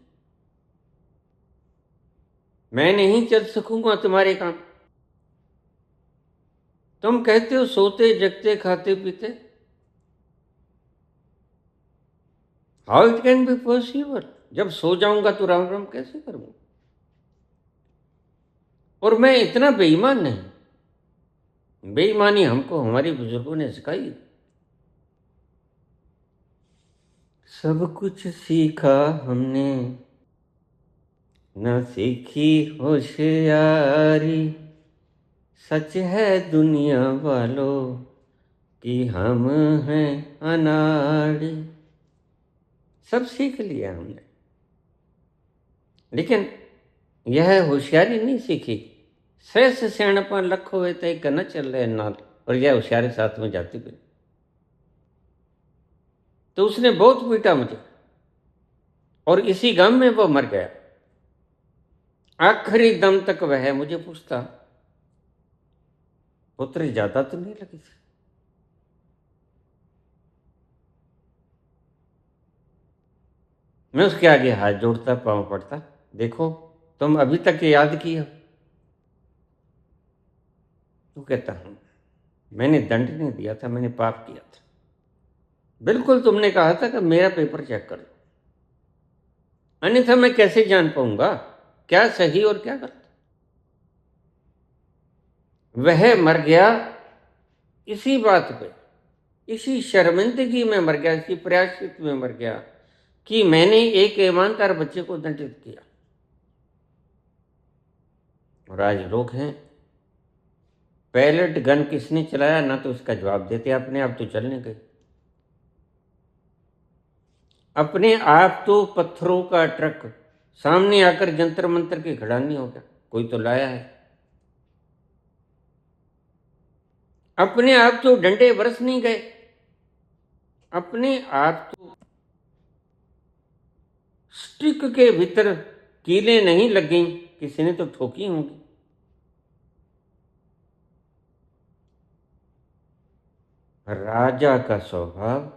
मैं नहीं चल सकूंगा तुम्हारे काम। तुम कहते हो सोते जगते खाते पीते, how it can be possible? जब सो जाऊंगा तो राम राम कैसे करूंगा? और मैं इतना बेईमान नहीं। बेईमानी हमको हमारे बुजुर्गों ने सिखाई। सब कुछ सीखा हमने, न सीखी होशियारी, सच है दुनिया वालों कि हम हैं अनाड़ी। सब सीख लिया हमने, लेकिन यह होशियारी नहीं सीखी। सहस सियाणपन लख होए ते एक न चले नाल, और यह होशियारी साथ में जाती भी। तो उसने बहुत पीटा मुझे, और इसी गम में वो मर गया। आखिरी दम तक वह मुझे पूछता, पुत्र ज्यादा तो नहीं लगी थी? मैं उसके आगे हाथ जोड़ता, पांव पड़ता, देखो तुम अभी तक याद की हो। तू कहता हूं मैंने दंड नहीं दिया था, मैंने पाप किया था। बिल्कुल तुमने कहा था कि मेरा पेपर चेक कर लो, अन्यथा मैं कैसे जान पाऊंगा क्या सही और क्या गलत। वह मर गया इसी बात पे, इसी शर्मिंदगी में मर गया, इसी प्रायश्चित में मर गया कि मैंने एक ईमानदार बच्चे को दंडित किया। और आज लोग हैं, पैलेट गन किसने चलाया ना तो इसका जवाब देते अपने आप तो चलने गए। अपने आप तो पत्थरों का ट्रक सामने आकर जंतर मंतर के खड़ा नहीं हो गया, कोई तो लाया है। अपने आप तो डंडे बरस नहीं गए, अपने आप तो स्टिक के भीतर कीलें नहीं लग गई, किसी ने तो ठोकी होंगी। राजा का स्वभाव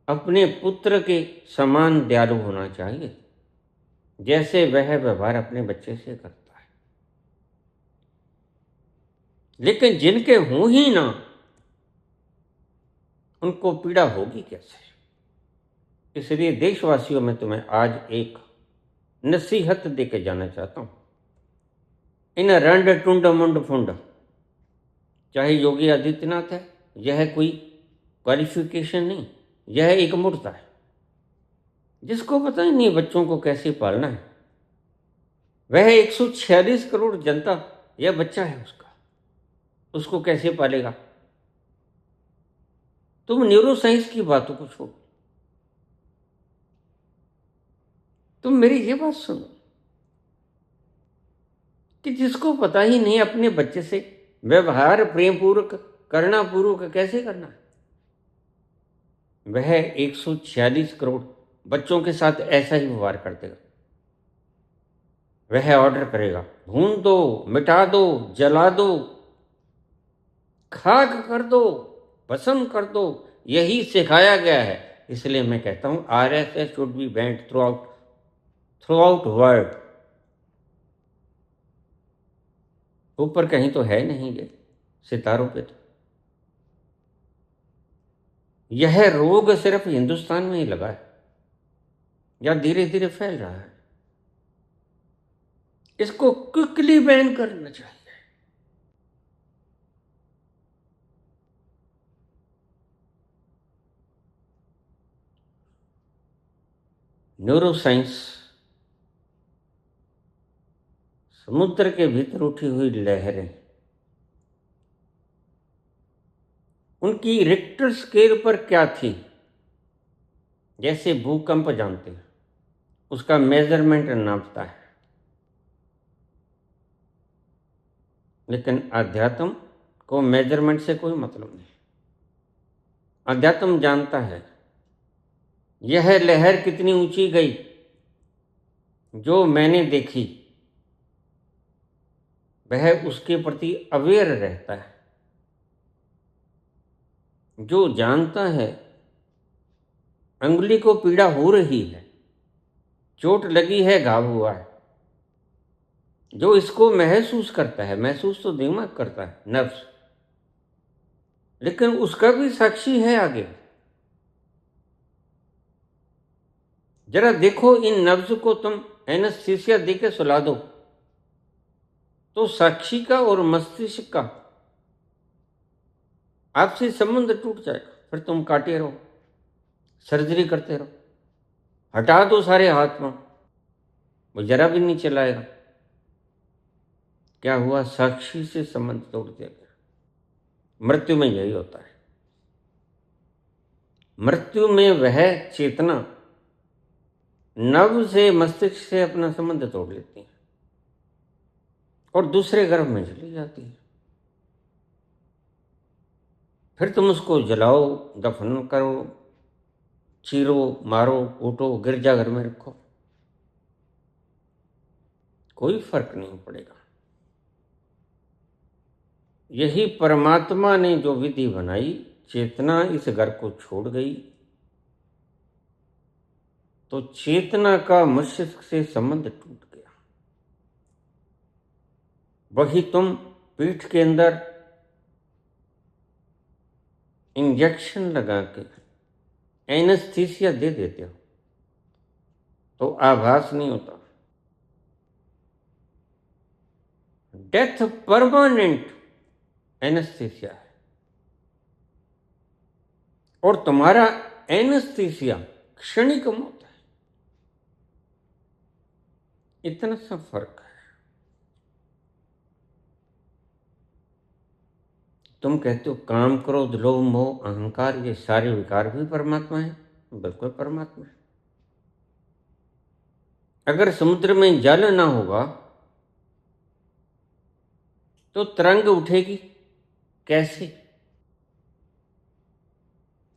अपने पुत्र के समान दयालु होना चाहिए, जैसे वह व्यवहार अपने बच्चे से करता है। लेकिन जिनके हों ही ना, उनको पीड़ा होगी कैसे? इसलिए देशवासियों में तुम्हें आज एक नसीहत देके जाना चाहता हूं। इन रंड टुंड मुंड फुंड, चाहे योगी आदित्यनाथ है, यह कोई क्वालिफिकेशन नहीं, यह एक मूर्ता है जिसको पता ही नहीं बच्चों को कैसे पालना है। वह 146 करोड़ जनता, यह बच्चा है उसका, उसको कैसे पालेगा? तुम न्यूरो साइंस की बातों को छोड़ो, तुम मेरी ये बात सुनो कि जिसको पता ही नहीं अपने बच्चे से व्यवहार प्रेम पूर्वक करना पूर्वक कैसे करना है, वह 146 करोड़ बच्चों के साथ ऐसा ही व्यवहार कर देगा। वह ऑर्डर करेगा, भून दो, मिटा दो, जला दो, खाक कर दो, भस्म कर दो, यही सिखाया गया है। इसलिए मैं कहता हूं RSS should be band through out world. ऊपर कहीं तो है नहीं ये, सितारों पे तो। यह रोग सिर्फ हिंदुस्तान में ही लगा है या धीरे धीरे फैल रहा है। इसको क्विकली बैन करना चाहिए। न्यूरो साइंस समुद्र के भीतर उठी हुई लहरें, उनकी रिक्टर स्केल पर क्या थी, जैसे भूकंप जानते हैं, उसका मेजरमेंट नापता है। लेकिन अध्यात्म को मेजरमेंट से कोई मतलब नहीं। अध्यात्म जानता है यह लहर कितनी ऊंची गई, जो मैंने देखी, वह उसके प्रति अवेयर रहता है। जो जानता है अंगुली को पीड़ा हो रही है, चोट लगी है, घाव हुआ है, जो इसको महसूस करता है, महसूस तो दिमाग करता है, नर्व्स, लेकिन उसका भी साक्षी है आगे। जरा देखो इन नर्व्स को तुम एनेस्थीसिया देके सुला दो तो साक्षी का और मस्तिष्क का आपसे संबंध टूट जाएगा। फिर तुम काटे रहो, सर्जरी करते रहो, हटा दो सारे हाथ में, वो जरा भी नहीं चलाएगा। क्या हुआ, साक्षी से संबंध तोड़ दिया गया। मृत्यु में यही होता है। मृत्यु में वह चेतना नव से, मस्तिष्क से अपना संबंध तोड़ लेती है और दूसरे गर्भ में चली जाती है। फिर तुम उसको जलाओ, दफन करो, चीरो, मारो, कूटो, गिरजाघर में रखो, कोई फर्क नहीं पड़ेगा। यही परमात्मा ने जो विधि बनाई, चेतना इस घर को छोड़ गई तो चेतना का मस्तिष्क से संबंध टूट गया। वही तुम पीठ के अंदर इंजेक्शन लगा के एनेस्थीसिया दे देते हो तो आभास नहीं होता। डेथ परमानेंट एनेस्थीसिया है और तुम्हारा एनेस्थीसिया क्षणिक मौत है। इतना सा फर्क है। तुम कहते हो काम, क्रोध, लोभ, मोह, अहंकार, ये सारे विकार भी परमात्मा है। बिल्कुल परमात्मा है। अगर समुद्र में जल ना होगा तो तरंग उठेगी कैसे?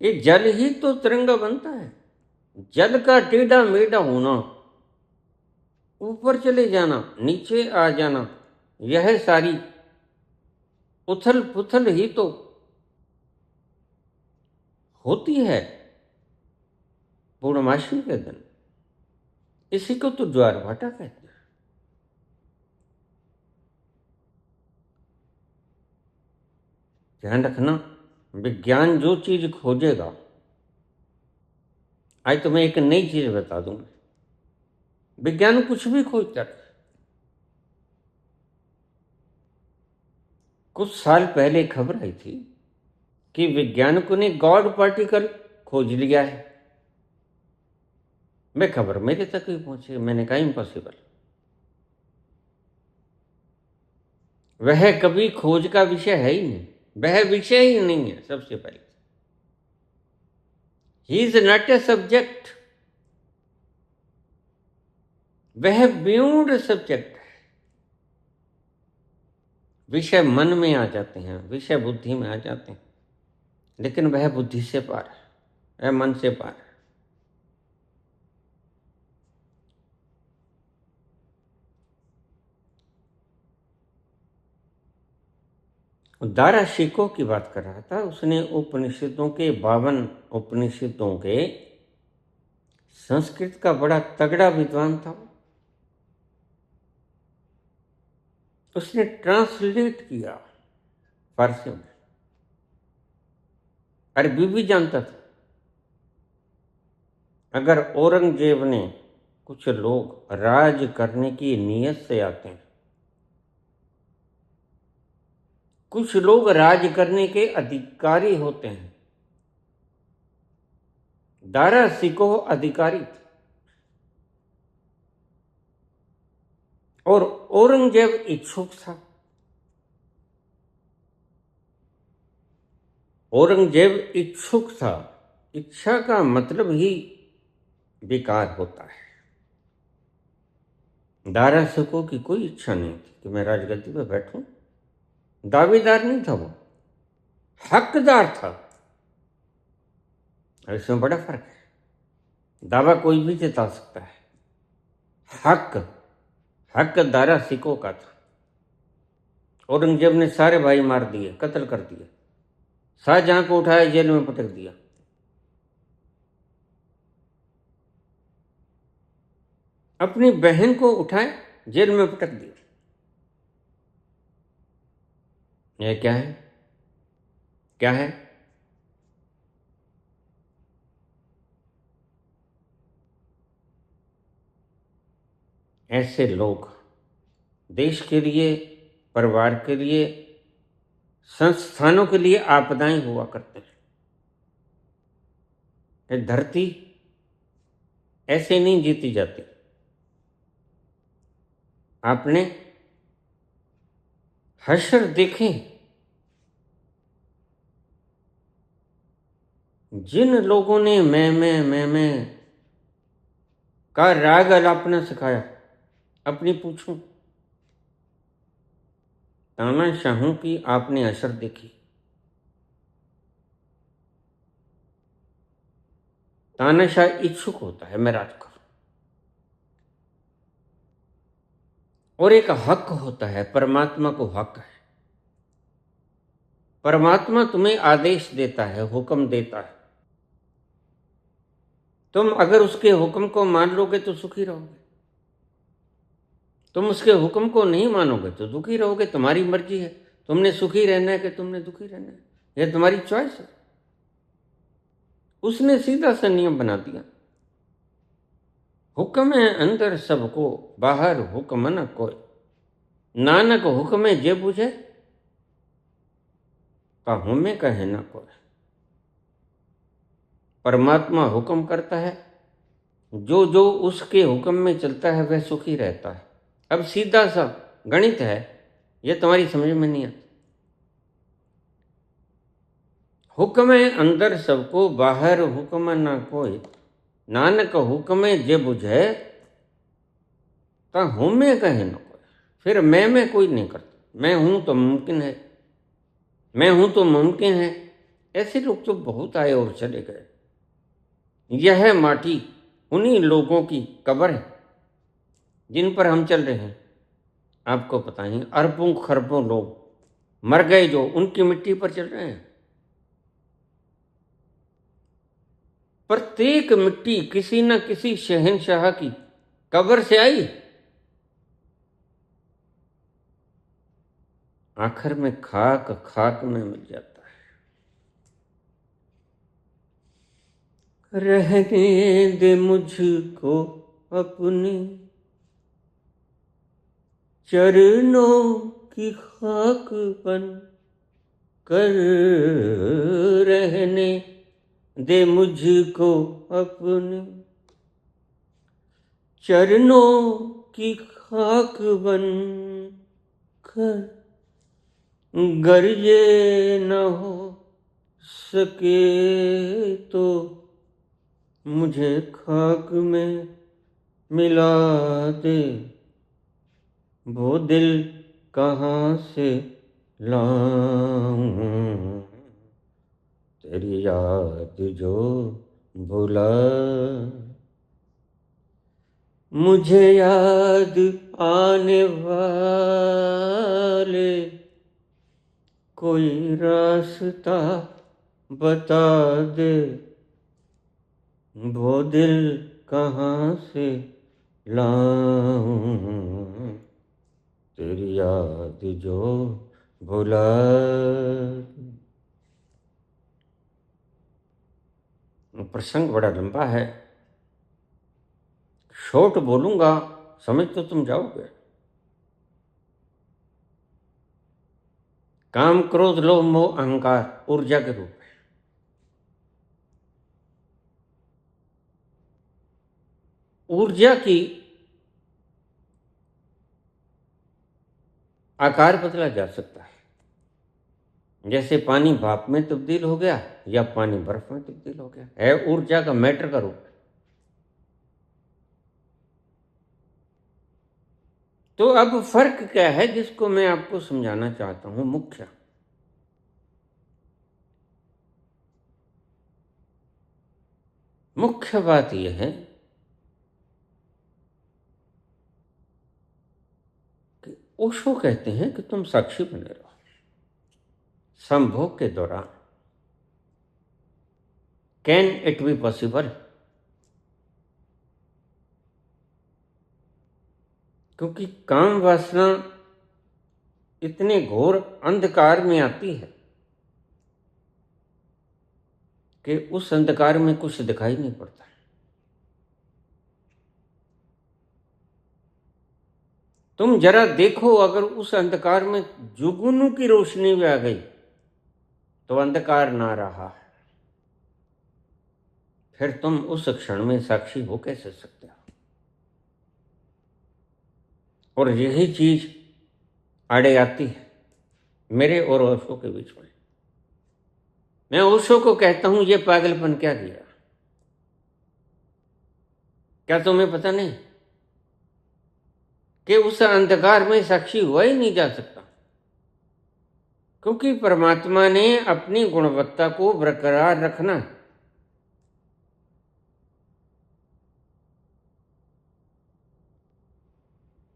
ये जल ही तो तरंग बनता है। जल का टेढ़ा मेढ़ा होना, ऊपर चले जाना, नीचे आ जाना, यह सारी उथल पुथल ही तो होती है पूर्णमासी के दिन। इसी को तो ज्वार भाटा कहते हैं। ध्यान रखना, विज्ञान जो चीज खोजेगा, आज तुम्हें एक नई चीज बता दूंगा। विज्ञान कुछ भी खोजता है। कुछ साल पहले खबर आई थी कि वैज्ञानिकों ने गॉड पार्टिकल खोज लिया है। मैं खबर मेरे तक ही पहुंची। मैंने कहा इम्पॉसिबल। वह कभी खोज का विषय है ही नहीं, वह विषय ही नहीं है। सबसे पहले he is not a subject, वह बियॉन्ड सब्जेक्ट है। विषय मन में आ जाते हैं, विषय बुद्धि में आ जाते हैं, लेकिन वह बुद्धि से पार है, वह मन से पार है। दारा शिको की बात कर रहा था। उसने उपनिषदों के 52 उपनिषदों के संस्कृत का बड़ा तगड़ा विद्वान था। उसने ट्रांसलेट किया फारसी में। अरबी भी जानता था। अगर औरंगजेब ने, कुछ लोग राज करने की नीयत से आते हैं, कुछ लोग राज करने के अधिकारी होते हैं। दारा सिकोह अधिकारी थे और औरंगजेब इच्छुक था। औरंगजेब इच्छुक था। इच्छा का मतलब ही विकार होता है। दारा सिकोह की कोई इच्छा नहीं थी कि मैं राजगद्दी पर बैठूं। दावेदार नहीं था वो, हकदार था। इसमें बड़ा फर्क है। दावा कोई भी जता सकता है, हक हक दारा सिकोह का था। औरंगजेब ने सारे भाई मार दिए, कत्ल कर दिए। शाहजहां को उठाया, जेल में पटक दिया। अपनी बहन को उठाए, जेल में पटक दिया। यह क्या है? क्या है? ऐसे लोग देश के लिए, परिवार के लिए, संस्थानों के लिए आपदाएं हुआ करते हैं। ये धरती ऐसे नहीं जीती जाती। आपने हशर देखें, जिन लोगों ने मैं का राग अलापना सिखाया, अपनी पूछूं तानाशाहों की आपने असर देखी। तानाशाह इच्छुक होता है मैं राज करूं, और एक हक होता है, परमात्मा को हक है। परमात्मा तुम्हें आदेश देता है, हुक्म देता है, तुम अगर उसके हुक्म को मान लोगे तो सुखी रहोगे, तुम उसके हुक्म को नहीं मानोगे तो दुखी रहोगे। तुम्हारी मर्जी है, तुमने सुखी रहना है कि तुमने दुखी रहना है, यह तुम्हारी चॉइस है। उसने सीधा सा नियम बना दिया, हुक्म है अंदर सबको, बाहर हुक्म न कोई। नानक हुक्म जे बुझे, कहूं में कहे न कोई। परमात्मा हुक्म करता है, जो जो उसके हुक्म में चलता है वह सुखी रहता है। अब सीधा सा गणित है, यह तुम्हारी समझ में नहीं आता। हुक्म है अंदर सबको, बाहर हुक्म न कोई। नानक हुक्म जे बुझे, हूं में कहे न कोई। फिर मैं कोई नहीं करता, मैं हूं तो मुमकिन है, मैं हूं तो मुमकिन है। ऐसे लोग तो बहुत आए और चले गए। यह माटी उन्हीं लोगों की कब्र है जिन पर हम चल रहे हैं। आपको पता ही, अरबों खरबों लोग मर गए जो उनकी मिट्टी पर चल रहे हैं। प्रत्येक मिट्टी किसी न किसी शहंशाह की कब्र से आई, आखिर में खाक खाक में मिल जाता है। रहने दे मुझको अपने चरणों की खाक बन कर, रहने दे मुझको अपने चरणों की खाक बन कर। गर ये न हो सके तो मुझे खाक में मिला दे, वो दिल कहाँ से लाऊं, तेरी याद जो भुला। मुझे याद आने वाले कोई रास्ता बता दे, वो दिल कहाँ से लाऊं, तेरी याद जो भुला। प्रसंग बड़ा लंबा है, शॉर्ट बोलूंगा, समझ तो तुम जाओगे। काम क्रोध लोभ मोह अहंकार ऊर्जा के रूप में, ऊर्जा की आकार बदला जा सकता है। जैसे पानी भाप में तब्दील हो गया या पानी बर्फ में तब्दील हो गया, है ऊर्जा का, मैटर का रूप। तो अब फर्क क्या है जिसको मैं आपको समझाना चाहता हूं। मुख्य बात यह है कि ओशो कहते हैं कि तुम साक्षी बने रहो संभोग के दौरान। Can it be possible? क्योंकि काम वासना इतने घोर अंधकार में आती है कि उस अंधकार में कुछ दिखाई नहीं पड़ता। तुम जरा देखो, अगर उस अंधकार में जुगनू की रोशनी भी आ गई तो अंधकार ना रहा, फिर तुम उस क्षण में साक्षी हो कैसे सकते हो? और यही चीज आड़े आती है। मेरे और ओशो के बीच में। मैं ओशो को कहता हूं ये पागलपन क्या किया? क्या तुम्हें पता नहीं कि उस अंधकार में साक्षी हुआ ही नहीं जा सकता? क्योंकि परमात्मा ने अपनी गुणवत्ता को बरकरार रखना है।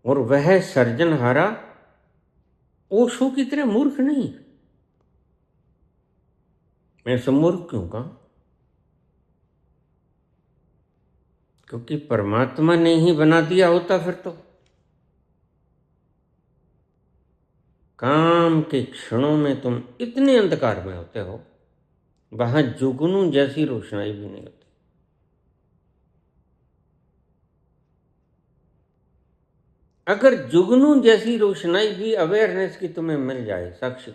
और वह सर्जनहारा ओशो की तरह मूर्ख नहीं। मैं सब मूर्ख क्यों कहा? क्योंकि परमात्मा ने ही बना दिया होता फिर तो काम के क्षणों में तुम इतने अंधकार में होते हो, वहां जुगनू जैसी रोशनाई भी नहीं होती। अगर जुगनू जैसी रोशनाई भी अवेयरनेस की तुम्हें मिल जाए साक्षी,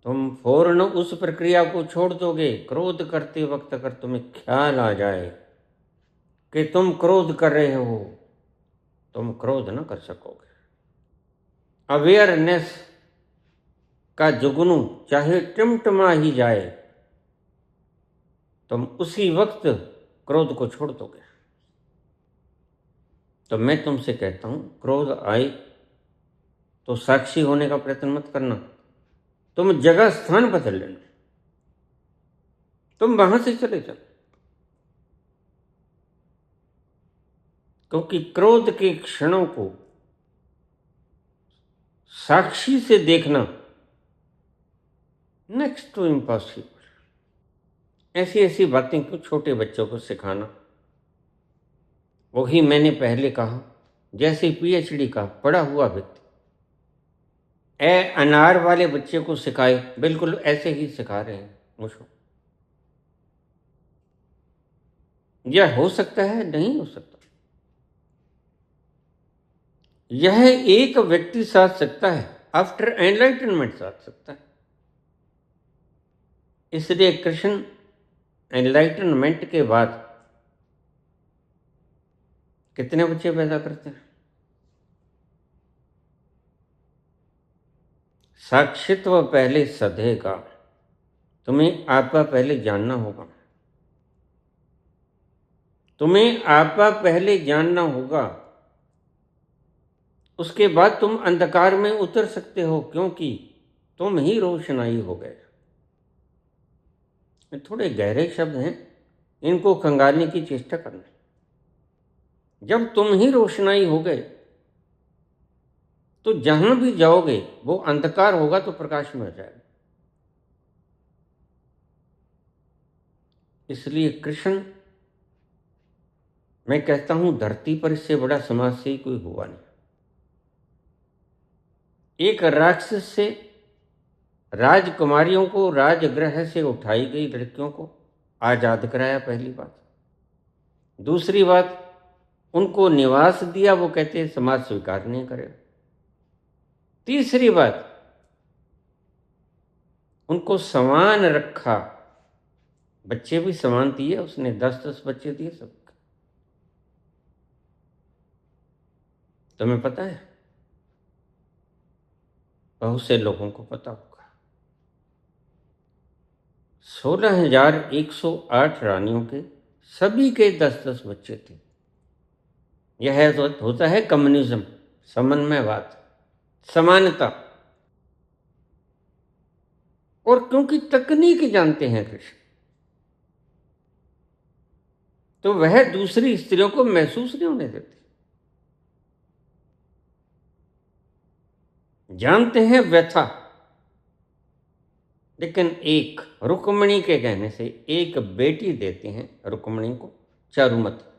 तुम फौरन उस प्रक्रिया को छोड़ दोगे। क्रोध करते वक्त अगर तुम्हें ख्याल आ जाए कि तुम क्रोध कर रहे हो, तुम क्रोध न कर सकोगे। अवेयरनेस का जुगनू चाहे टिमटिमा ही जाए, तुम उसी वक्त क्रोध को छोड़ दोगे। तो मैं तुमसे कहता हूं, क्रोध आए तो साक्षी होने का प्रयत्न मत करना। तुम जगह स्थान बदल लेना, तुम वहां से चले जाओ। क्योंकि क्रोध के क्षणों को साक्षी से देखना नेक्स्ट टू इम्पॉसिबल। ऐसी ऐसी बातें क्यों छोटे बच्चों को सिखाना? वही मैंने पहले कहा, जैसे पीएचडी का पढ़ा हुआ व्यक्ति अनार वाले बच्चे को सिखाए, बिल्कुल ऐसे ही सिखा रहे हैं मुझको। यह हो सकता है? नहीं हो सकता। यह एक व्यक्ति साध सकता है, आफ्टर एनलाइटनमेंट साध सकता है। इसलिए कृष्ण एनलाइटनमेंट के बाद कितने बच्चे पैदा करते हैं? साक्षित्व पहले सधेगा। तुम्हें आपका पहले जानना होगा। तुम्हें आपका पहले जानना होगा, उसके बाद तुम अंधकार में उतर सकते हो, क्योंकि तुम ही रोशनाई हो गए। थोड़े गहरे शब्द हैं, इनको खंगालने की चेष्टा करना। जब तुम ही रोशनाई हो गए तो जहां भी जाओगे वो अंधकार होगा तो प्रकाश में हो जाएगा। इसलिए कृष्ण, मैं कहता हूं धरती पर इससे बड़ा समाज से ही कोई हुआ नहीं। एक राक्षस से राजकुमारियों को राजगृह से उठाई गई लड़कियों को आजाद कराया, पहली बात। दूसरी बात, उनको निवास दिया, वो कहते हैं समाज स्वीकार नहीं करेगा। तीसरी बात, उनको समान रखा, बच्चे भी समान दिए उसने, 10-10 बच्चे दिए सबको। तुम्हें पता है? बहुत से लोगों को पता होगा। 16,108 रानियों के सभी के 10-10 बच्चे थे। यह तो होता है कम्युनिज्म, समन्वयवाद, समानता। और क्योंकि तकनीक जानते हैं कृष्ण, तो वह दूसरी स्त्रियों को महसूस नहीं होने देते। जानते हैं व्यथा, लेकिन एक रुक्मिणी के कहने से एक बेटी देते हैं रुक्मिणी को, चारुमती।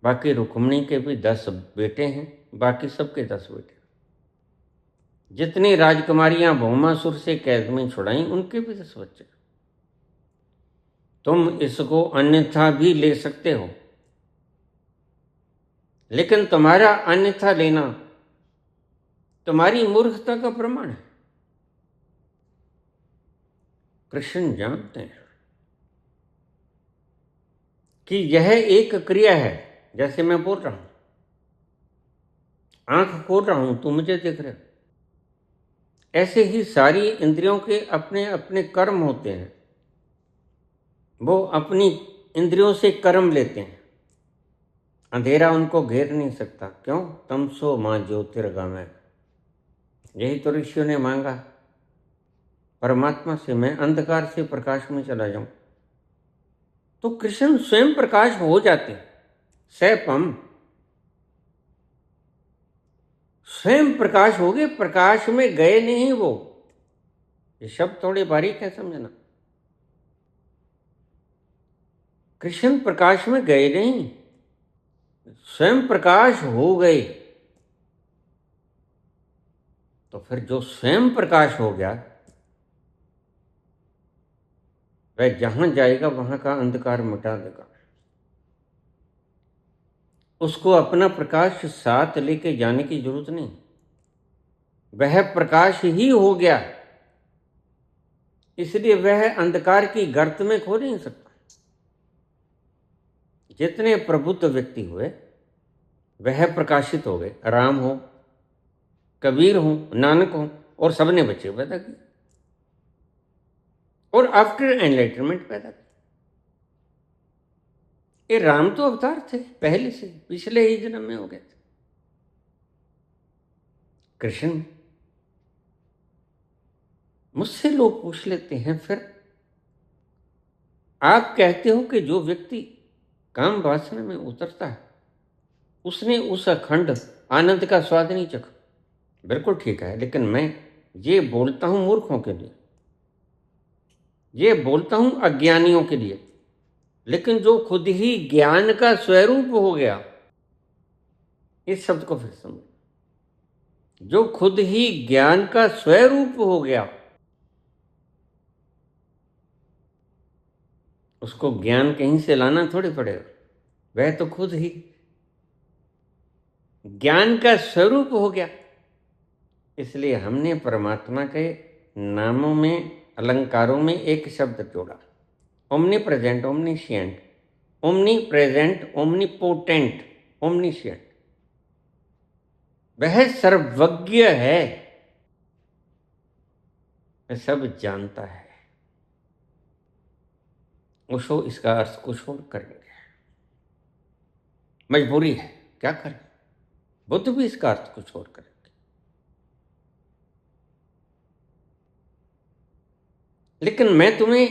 बाकी रुक्मिणी के भी 10 बेटे हैं, बाकी सबके 10 बेटे। जितनी राजकुमारियां भौमासुर से कैद में छुड़ाई, उनके भी 10 बच्चे। तुम इसको अन्यथा भी ले सकते हो, लेकिन तुम्हारा अन्यथा लेना तुम्हारी मूर्खता का प्रमाण है। कृष्ण जानते हैं कि यह एक क्रिया है, जैसे मैं बोल रहा हूं, आंख खोल रहा हूं, तुम मुझे देख रहे हो। ऐसे ही सारी इंद्रियों के अपने अपने कर्म होते हैं, वो अपनी इंद्रियों से कर्म लेते हैं। अंधेरा उनको घेर नहीं सकता। क्यों? तमसो मां ज्योतिर्गमय। यही तो ऋषियों ने मांगा परमात्मा से, मैं अंधकार से प्रकाश में चला जाऊं। तो कृष्ण स्वयं प्रकाश हो जाते हैं। सैपम स्वयं प्रकाश हो गए, प्रकाश में गए नहीं वो। ये शब्द थोड़े बारीक है समझना। कृष्ण प्रकाश में गए नहीं, स्वयं प्रकाश हो गए। तो फिर जो स्वयं प्रकाश हो गया, वह जहां जाएगा वहां का अंधकार मिटा देगा। उसको अपना प्रकाश साथ लेके जाने की जरूरत नहीं, वह प्रकाश ही हो गया। इसलिए वह अंधकार की गर्त में खो नहीं सकता। जितने प्रबुद्ध व्यक्ति हुए वह प्रकाशित हो गए। राम हो, कबीर हो, नानक हो, और सबने बच्चे पैदा किए और आफ्टर एनलाइटनमेंट पैदा किए। ये राम तो अवतार थे पहले से, पिछले ही जन्म में हो गए थे। कृष्ण मुझसे लोग पूछ लेते हैं, फिर आप कहते हो कि जो व्यक्ति काम वासना में उतरता है उसने उस अखंड आनंद का स्वाद नहीं चखा। बिल्कुल ठीक है, लेकिन मैं ये बोलता हूं मूर्खों के लिए, ये बोलता हूं अज्ञानियों के लिए। लेकिन जो खुद ही ज्ञान का स्वरूप हो गया, इस शब्द को फिर समझो, जो खुद ही ज्ञान का स्वरूप हो गया, उसको ज्ञान कहीं से लाना थोड़ी पड़ेगा। वह तो खुद ही ज्ञान का स्वरूप हो गया। इसलिए हमने परमात्मा के नामों में, अलंकारों में एक शब्द जोड़ा, omnipresent, omniscient, omnipresent, omnipotent, omniscient. वह सर्वज्ञ है, वह सब जानता है। उसको इसका अर्थ कुछ और करेंगे, मजबूरी है, क्या करें। बुद्ध भी इसका अर्थ कुछ और करेंगे। लेकिन मैं तुम्हें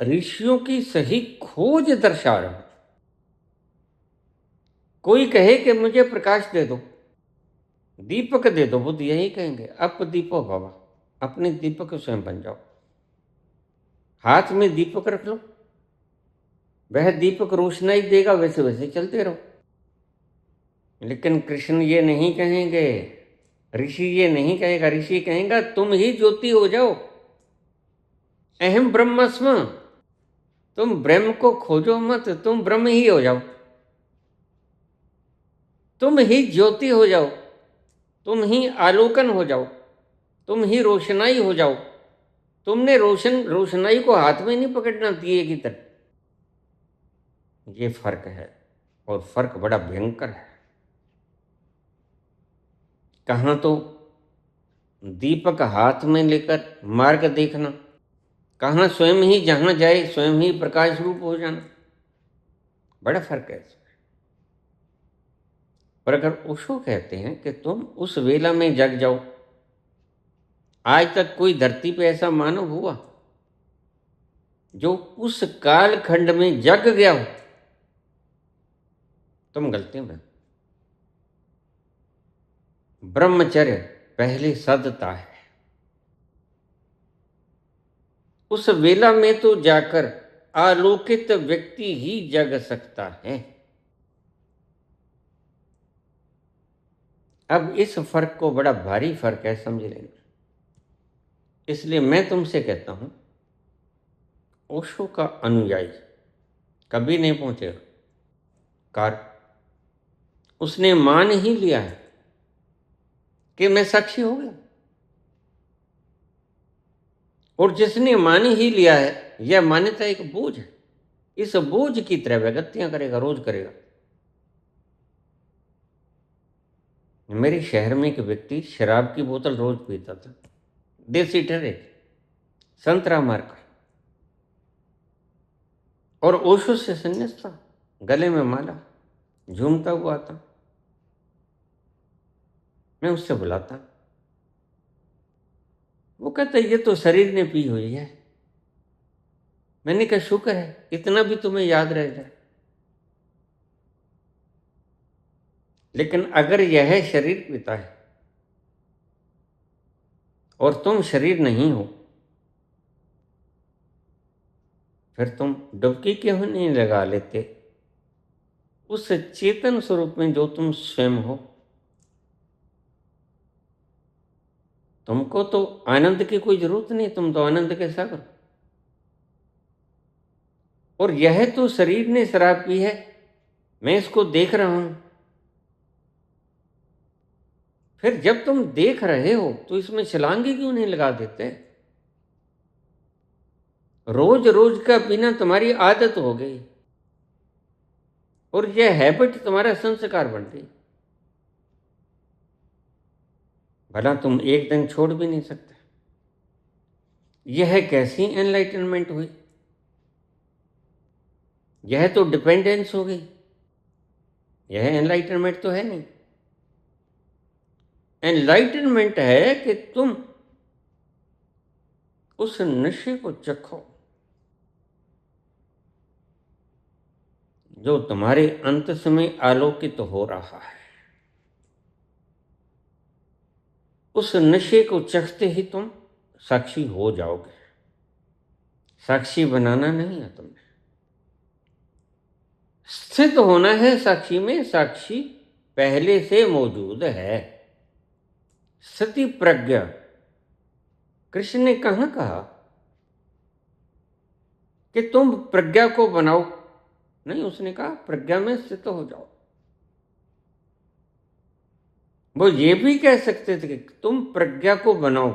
ऋषियों की सही खोज दर्शा रहा हूं। कोई कहे कि मुझे प्रकाश दे दो, दीपक दे दो, बुद्ध यही कहेंगे, अप दीपो भवा, अपने दीपक स्वयं बन जाओ। हाथ में दीपक रख लो, वह दीपक रोशनाई देगा, वैसे वैसे चलते रहो। लेकिन कृष्ण ये नहीं कहेंगे, ऋषि ये नहीं कहेगा। ऋषि कहेगा तुम ही ज्योति हो जाओ, अहम ब्रह्मस्म। तुम ब्रह्म को खोजो मत, तुम ब्रह्म ही हो जाओ, तुम ही ज्योति हो जाओ, तुम ही आलोकन हो जाओ, तुम ही रोशनाई हो जाओ। तुमने रोशनाई को हाथ में नहीं पकड़ना दिए की तरह। ये फर्क है, और फर्क बड़ा भयंकर है। कहाँ तो दीपक हाथ में लेकर मार्ग देखना, कहाँ स्वयं ही जहां जाए स्वयं ही प्रकाश रूप हो जाना। बड़ा फर्क है इसमें। पर अगर ओशो कहते हैं कि तुम उस वेला में जग जाओ, आज तक कोई धरती पे ऐसा मानव हुआ जो उस कालखंड में जग गया हो? तुम गलती में। ब्रह्मचर्य पहले सदता है। उस वेला में तो जाकर आलोकित व्यक्ति ही जग सकता है। अब इस फर्क को, बड़ा भारी फर्क है, समझ लेना। इसलिए मैं तुमसे कहता हूं, ओशो का अनुयायी कभी नहीं पहुंचेगा कार। उसने मान ही लिया है कि मैं साक्षी हो गया, और जिसने मान ही लिया है, यह मान्यता एक बोझ है। इस बोझ की तरह वह गलतियां करेगा, रोज करेगा। मेरे शहर में एक व्यक्ति शराब की बोतल रोज पीता था, देसी ठहरे, संतरा मार्का, और ओशो से संन्यास था, गले में माला, झूमता हुआ आता। मैं उससे बुलाता, वो कहता ये तो शरीर ने पी हुई है। मैंने कहा शुक्र है इतना भी तुम्हें याद रह जाए, लेकिन अगर यह शरीर पीता है और तुम शरीर नहीं हो, फिर तुम डुबकी क्यों नहीं लगा लेते उस चेतन स्वरूप में जो तुम स्वयं हो। तुमको तो आनंद की कोई जरूरत नहीं, तुम तो आनंद के सागर। और यह तो शरीर ने शराब पी है, मैं इसको देख रहा हूं। फिर जब तुम देख रहे हो तो इसमें छलांगी क्यों नहीं लगा देते? रोज रोज का पीना तुम्हारी आदत हो गई और यह हैबिट तुम्हारा संस्कार बन गई। भला तुम एक दिन छोड़ भी नहीं सकते। यह कैसी एनलाइटनमेंट हुई? यह तो डिपेंडेंस हो गई, यह एनलाइटनमेंट तो है नहीं। एनलाइटनमेंट है कि तुम उस नशे को चखो जो तुम्हारे अंतस में आलोकित हो रहा है। उस नशे को चखते ही तुम साक्षी हो जाओगे। साक्षी बनाना नहीं है तुम्हें, स्थित होना है साक्षी में। साक्षी पहले से मौजूद है। सती प्रज्ञा, कृष्ण ने कहां कहा कि तुम प्रज्ञा को बनाओ? नहीं, उसने कहा प्रज्ञा में स्थित हो जाओ। वो ये भी कह सकते थे कि तुम प्रज्ञा को बनाओ,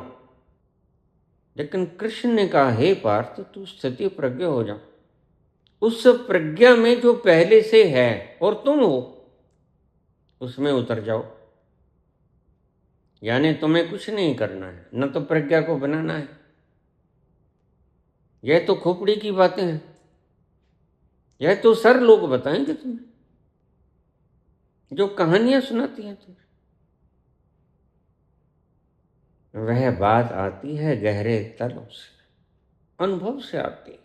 लेकिन कृष्ण ने कहा हे पार्थ तू स्थिति प्रज्ञा हो जा। उस प्रज्ञा में जो पहले से है और तुम हो, उसमें उतर जाओ। यानी तुम्हें कुछ नहीं करना है, न तो प्रज्ञा को बनाना है। यह तो खोपड़ी की बातें हैं, यह तो सर लोग बताएंगे तुम्हें, जो कहानियां सुनाती हैं तुम्हें। वह बात आती है गहरे तलों से, अनुभव से आती है।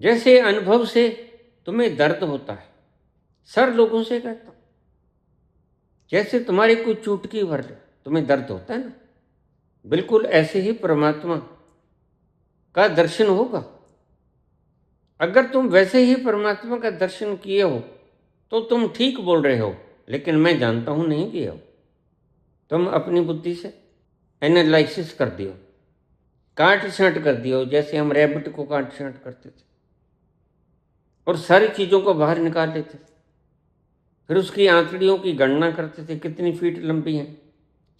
जैसे अनुभव से तुम्हें दर्द होता है, सर लोगों से कहता हूं, जैसे तुम्हारी कोई चुटकी भर ले तुम्हें दर्द होता है ना, बिल्कुल ऐसे ही परमात्मा का दर्शन होगा। अगर तुम वैसे ही परमात्मा का दर्शन किए हो तो तुम ठीक बोल रहे हो, लेकिन मैं जानता हूं नहीं किए हो। तुम अपनी बुद्धि से एनालिसिस कर दियो, काट छांट कर दियो, जैसे हम रैबिट को काट छांट करते थे और सारी चीजों को बाहर निकाल लेते थे। फिर उसकी आंतड़ियों की गणना करते थे, कितनी फीट लंबी है,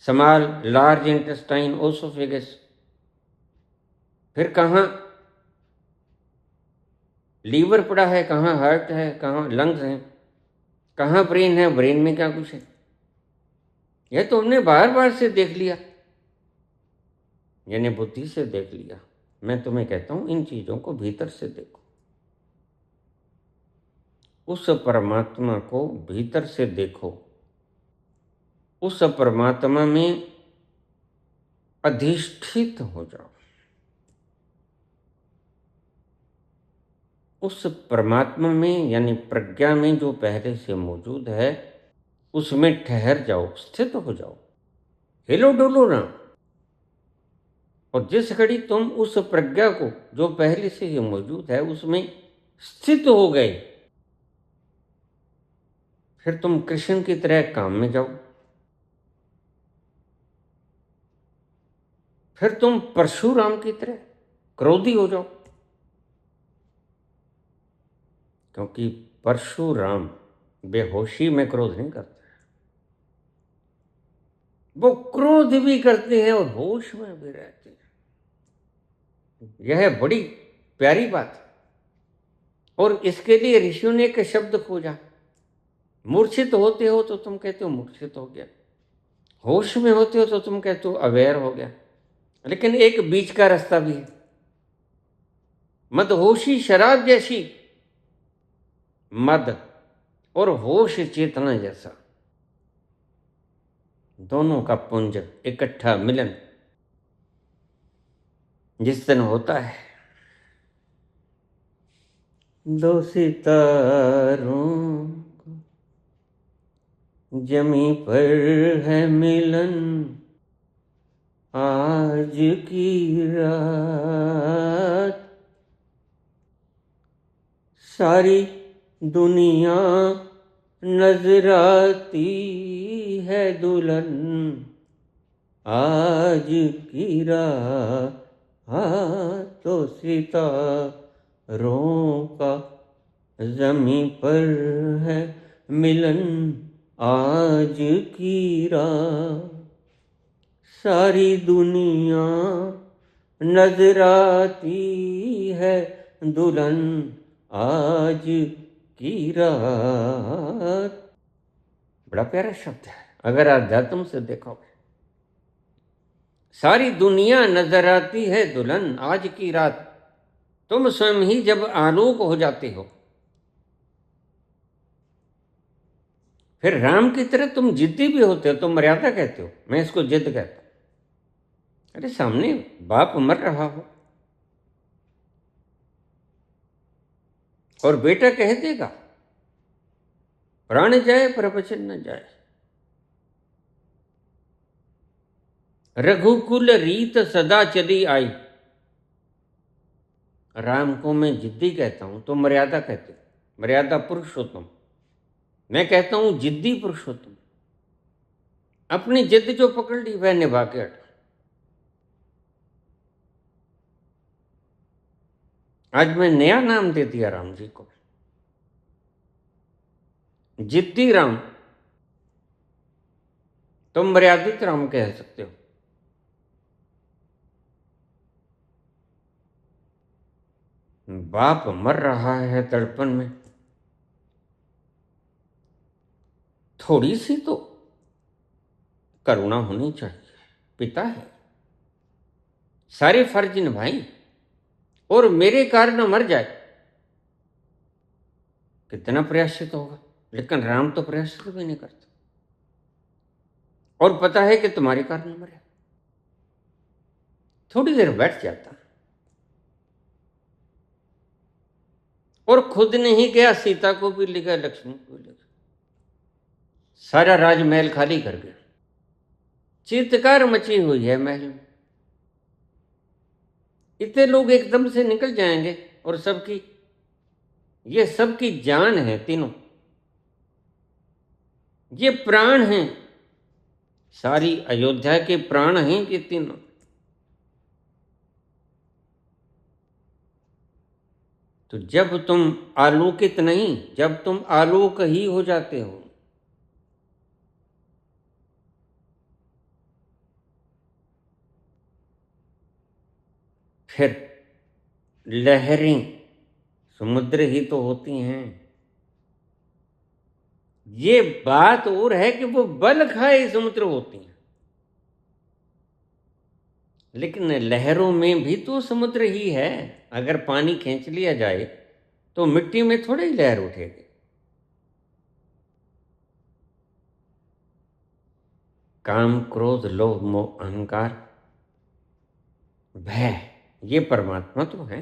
स्मॉल, लार्ज इंटेस्टाइन, ओसोफेगस, फिर कहाँ लीवर पड़ा है, कहाँ हार्ट है, कहाँ लंग्स हैं, कहाँ ब्रेन है, ब्रेन में क्या कुछ है। यह तो हमने बार बार से देख लिया, यानी बुद्धि से देख लिया। मैं तुम्हें कहता हूं इन चीजों को भीतर से देखो, उस परमात्मा को भीतर से देखो, उस परमात्मा में अधिष्ठित हो जाओ, उस परमात्मा में यानी प्रज्ञा में जो पहले से मौजूद है उसमें ठहर जाओ, स्थित हो जाओ, हिलो डुलो ना। और जिस घड़ी तुम उस प्रज्ञा को जो पहले से ही मौजूद है उसमें स्थित हो गए, फिर तुम कृष्ण की तरह काम में जाओ। फिर तुम परशुराम की तरह क्रोधी हो जाओ, क्योंकि परशुराम बेहोशी में क्रोध नहीं करते, वो क्रोध भी करते हैं और होश में भी रहते हैं। यह बड़ी प्यारी बात है। और इसके लिए ऋषियों ने एक शब्द खोजा, मूर्छित होते हो तो तुम कहते हो मूर्छित हो गया, होश में होते हो तो तुम कहते हो अवेयर हो गया। लेकिन एक बीच का रास्ता भी है, मदहोशी शराब जैसी, मद और होश चेतना जैसा, दोनों का पुंज इकट्ठा मिलन जिस दिन होता है, दो सितारों जमी पर है मिलन, आज की रात सारी दुनिया नजर आती है दुल्हन, आज की रात तो सितारों का जमी पर है मिलन, आज की रात सारी दुनिया नजर आती है दुल्हन, आज की रात। बड़ा प्यारा शब्द है अगर अध्यात्म से देखोगे। सारी दुनिया नजर आती है दुल्हन, आज की रात। तुम स्वयं ही जब आलोक हो जाते हो, फिर राम की तरह तुम जिद्दी भी होते हो, तुम मर्यादा कहते हो, मैं इसको जिद कहता हूं। अरे सामने बाप मर रहा हो और बेटा कह देगा प्राण जाए पर वचन न जाए, रघुकुल रीत सदा चली आई। राम को मैं जिद्दी कहता हूं, तो मर्यादा कहते हो, मर्यादा पुरुषोत्तम। मैं कहता हूं जिद्दी पुरुषोत्तम। अपनी जिद जो पकड़ ली वह निभा के हट। आज मैं नया नाम दे दिया राम जी को, जिद्दी राम। तुम मर्यादित राम कह सकते हो। बाप मर रहा है तड़पन में, थोड़ी सी तो करुणा होनी चाहिए। पिता है, सारे फर्ज निभाई और मेरे कारण मर जाए, कितना प्रयासित होगा। लेकिन राम तो प्रयासित भी नहीं करता और पता है कि तुम्हारे कारण मरे। थोड़ी देर बैठ जाता और खुद नहीं गया, सीता को भी लिखा, लक्ष्मण को भी लिखा, सारा राजमहल खाली कर गया। चित्कार मची हुई है महल में। इतने लोग एकदम से निकल जाएंगे और सबकी, ये सबकी जान है, तीनों ये प्राण हैं, सारी अयोध्या के प्राण हैं ये तीनों। तो जब तुम आलोकित नहीं, जब तुम आलोक ही हो जाते हो, फिर लहरें समुद्र ही तो होती हैं। ये बात और है कि वो बल खाए समुद्र होती हैं, लेकिन लहरों में भी तो समुद्र ही है। अगर पानी खींच लिया जाए तो मिट्टी में थोड़ी ही लहर उठेगी। काम, क्रोध, लोभ, मोह, अहंकार, भय, ये परमात्मा तो है।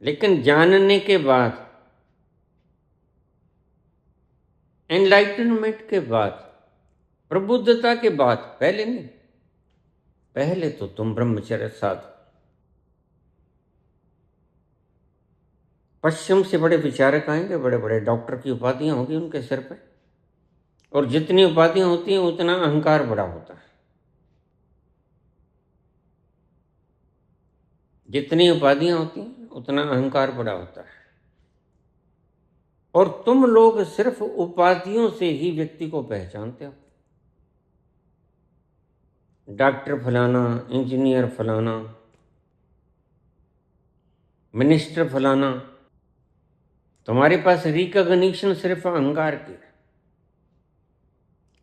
लेकिन जानने के बाद, एनलाइटनमेंट के बाद, प्रबुद्धता के बाद, पहले नहीं। पहले तो तुम ब्रह्मचर्य साध। पश्चिम से बड़े विचारक आएंगे, बड़े बड़े डॉक्टर की उपाधियां होगी उनके सिर पे, और जितनी उपाधियां होती हैं उतना अहंकार बड़ा होता है। जितनी उपाधियां होती हैं उतना अहंकार बड़ा होता है। और तुम लोग सिर्फ उपाधियों से ही व्यक्ति को पहचानते हो। डॉक्टर फलाना, इंजीनियर फलाना, मिनिस्टर फलाना, तुम्हारे पास रिकॉग्निशन सिर्फ अहंकार की है।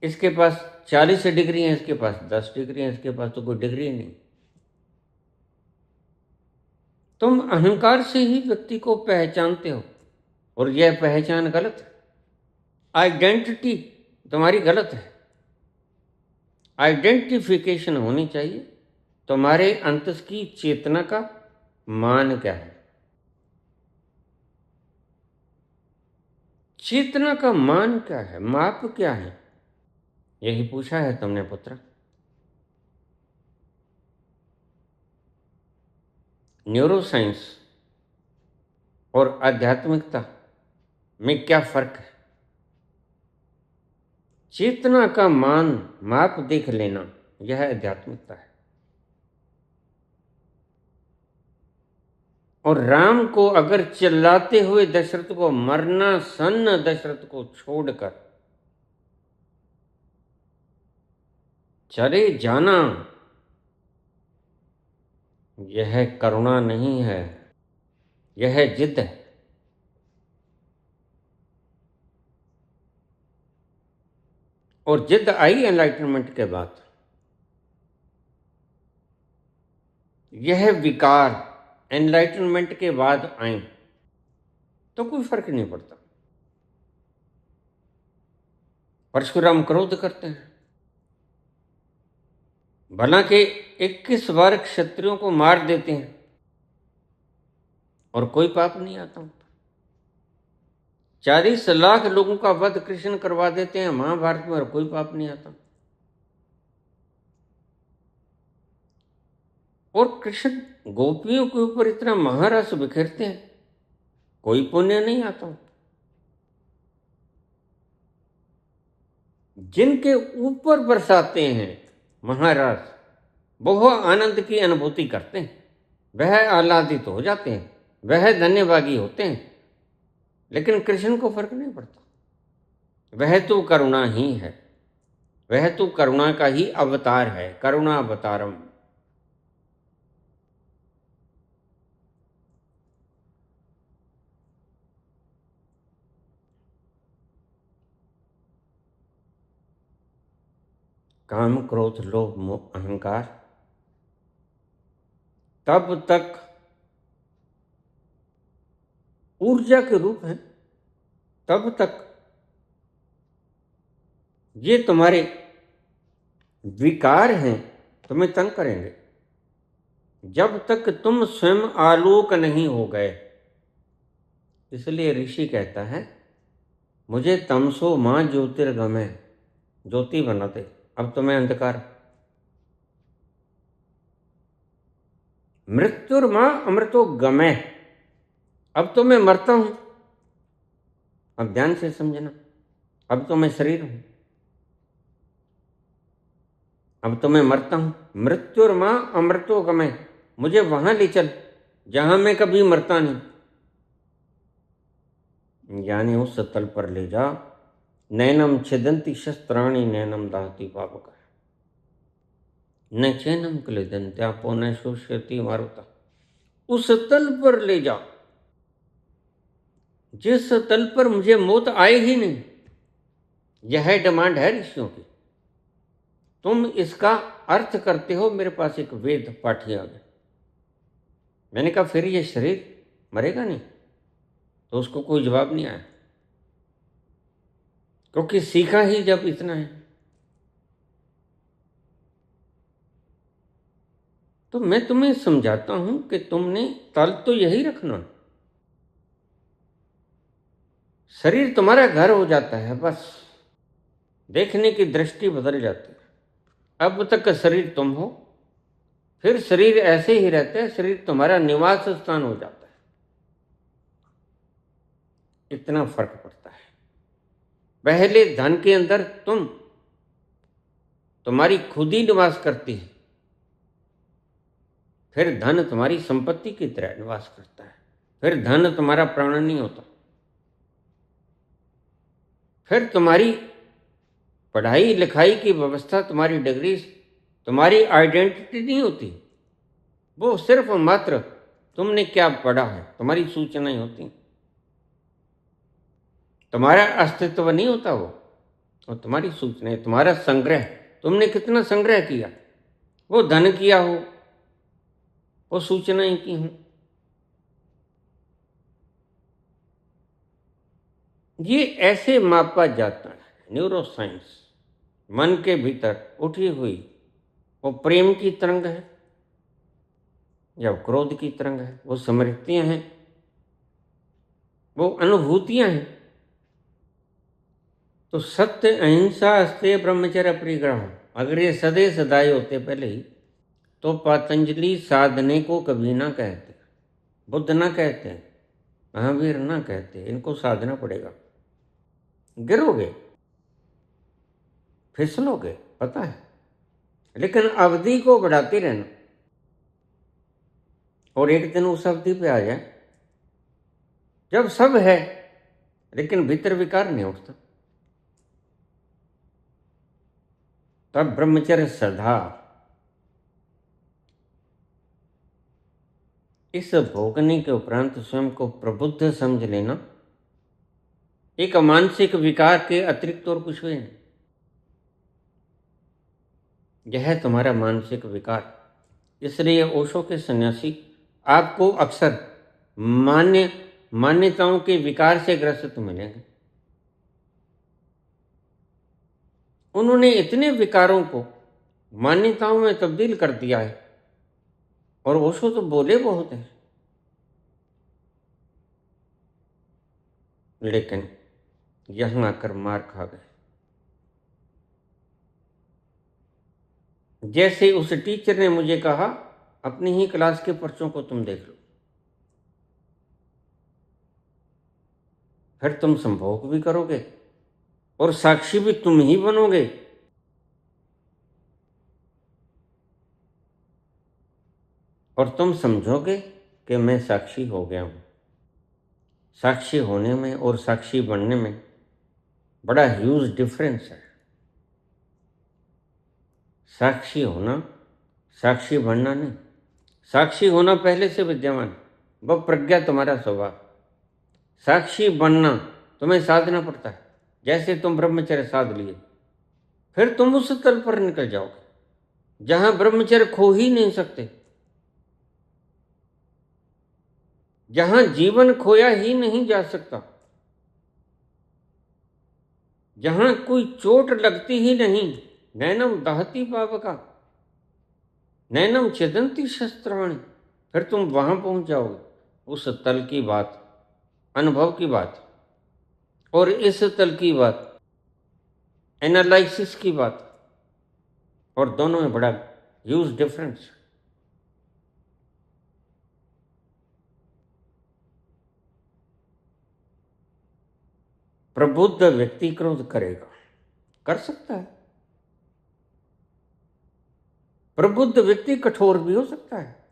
इसके पास 40 डिग्री है, इसके पास 10 डिग्री है, इसके पास तो कोई डिग्री नहीं। तुम अहंकार से ही व्यक्ति को पहचानते हो और यह पहचान गलत है। आइडेंटिटी तुम्हारी गलत है। आइडेंटिफिकेशन होनी चाहिए तुम्हारे अंतस की चेतना का मान क्या है। चेतना का मान क्या है, माप क्या है, यही पूछा है तुमने पुत्र। न्यूरोसाइंस और आध्यात्मिकता में क्या फर्क है? चेतना का मान माप देख लेना, यह आध्यात्मिकता है। और राम को अगर चिल्लाते हुए दशरथ को मरना सन्न दशरथ को छोड़कर चले जाना, यह करुणा नहीं है, यह जिद है। और जिद आई एनलाइटनमेंट के बाद। यह विकार एनलाइटनमेंट के बाद आए तो कोई फर्क नहीं पड़ता। परशुराम क्रोध करते हैं, भला के 21 बार क्षत्रियों को मार देते हैं और कोई पाप नहीं आता। 40 लाख लोगों का वध कृष्ण करवा देते हैं महाभारत में और कोई पाप नहीं आता। और कृष्ण गोपियों के ऊपर इतना महारस बिखेरते हैं, कोई पुण्य नहीं आता। जिनके ऊपर बरसाते हैं महारस, वह आनंद की अनुभूति करते हैं, वह आह्लादित हो जाते हैं, वह धन्यभागी होते हैं। लेकिन कृष्ण को फर्क नहीं पड़ता। वह तो करुणा ही है, वह तो करुणा का ही अवतार है, करुणा अवतारम। काम क्रोध लोभ मोह अहंकार तब तक ऊर्जा के रूप है, तब तक ये तुम्हारे विकार हैं, तुम्हें तंग करेंगे जब तक तुम स्वयं आलोक नहीं हो गए। इसलिए ऋषि कहता है, मुझे तमसो मां ज्योतिर्गमय, ज्योति बनाते, अब तुम्हें अंधकार। मृत्युर्मां अमृतो गमय, अब तो मैं मरता हूं। अब ध्यान से समझना, अब तो मैं शरीर हूं, अब तो मैं मरता हूं। मृत्युर्मां अमृतो गमय, मुझे वहां ले चल जहां मैं कभी मरता नहीं, यानी उस तल पर ले जा। नैनम छिदंती शस्त्राणि नैनम दाहती पावक, न चैनम क्लेदंत्यापो न शोष्यति मारुता। उस तल पर ले जा जिस तल पर मुझे मौत आए ही नहीं। यह डिमांड है ऋषियों की। तुम इसका अर्थ करते हो, मेरे पास एक वेद पाठी आ गया। मैंने कहा फिर ये शरीर मरेगा नहीं? तो उसको कोई जवाब नहीं आया, क्योंकि सीखा ही जब इतना है। तो मैं तुम्हें समझाता हूं कि तुमने तल तो यही रखना। शरीर तुम्हारा घर हो जाता है, बस देखने की दृष्टि बदल जाती है। अब तक शरीर तुम हो, फिर शरीर ऐसे ही रहता है, शरीर तुम्हारा निवास स्थान हो जाता है। इतना फर्क पड़ता है। पहले धन के अंदर तुम्हारी खुद ही निवास करती है, फिर धन तुम्हारी संपत्ति की तरह निवास करता है, फिर धन तुम्हारा प्राण नहीं होता, फिर तुम्हारी पढ़ाई लिखाई की व्यवस्था, तुम्हारी डिग्री तुम्हारी आइडेंटिटी नहीं होती। वो सिर्फ मात्र तुमने क्या पढ़ा है, तुम्हारी सूचनाएं होती। तुम्हारा अस्तित्व नहीं होता वो, और तुम्हारी सूचनाएं, तुम्हारा संग्रह, तुमने कितना संग्रह किया, वो धन किया हो, वो सूचनाएं की हों, ये ऐसे मापा जाता है। न्यूरोसाइंस मन के भीतर उठी हुई वो प्रेम की तरंग है या क्रोध की तरंग है, वो स्मृतियां हैं, वो अनुभूतियां हैं। तो सत्य, अहिंसा, अस्तेय, ब्रह्मचर्य, परिग्रह, अगर ये सदे सदाई होते पहले ही, तो पतंजलि साधने को कभी ना कहते, बुद्ध ना कहते, महावीर ना कहते, इनको साधना पड़ेगा। गिरोगे, फिसलोगे, पता है, लेकिन अवधि को बढ़ाते रहना, और एक दिन उस अवधि पे आ जाए जब सब है लेकिन भीतर विकार नहीं उठता, तब ब्रह्मचर्य सदा। इस भोगने के उपरांत स्वयं को प्रबुद्ध समझ लेना एक मानसिक विकार के अतिरिक्त और कुछ भी नहीं। यह है तुम्हारा मानसिक विकार। इसलिए ओशो के सन्यासी आपको अक्सर मान्यताओं के विकार से ग्रसित मिलेंगे। उन्होंने इतने विकारों को मान्यताओं में तब्दील कर दिया है, और ओशो तो बोले बहुत है, लेकिन यहां आकर मार खा गए। जैसे उस टीचर ने मुझे कहा, अपनी ही क्लास के पर्चों को तुम देख लो, फिर तुम संभोग भी करोगे और साक्षी भी तुम ही बनोगे। और तुम समझोगे कि मैं साक्षी हो गया हूं। साक्षी होने में और साक्षी बनने में बड़ा ह्यूज डिफरेंस है। साक्षी होना, साक्षी बनना नहीं। साक्षी होना पहले से विद्यमान, वह प्रज्ञा तुम्हारा स्वभाव। साक्षी बनना तुम्हें साधना पड़ता है। जैसे तुम ब्रह्मचर्य साध लिए, फिर तुम उस तल पर निकल जाओगे जहां ब्रह्मचर्य खो ही नहीं सकते, जहां जीवन खोया ही नहीं जा सकता, जहां कोई चोट लगती ही नहीं। नैनम दहती पावका, नैनम छिदन्ति शस्त्राणि। फिर तुम वहां पहुंच जाओगे, उस तल की बात, अनुभव की बात, और इस तल की बात, एनालिसिस की बात, और दोनों में बड़ा ह्यूज डिफरेंस। प्रबुद्ध व्यक्ति क्रोध करेगा, कर सकता है। प्रबुद्ध व्यक्ति कठोर भी हो सकता है।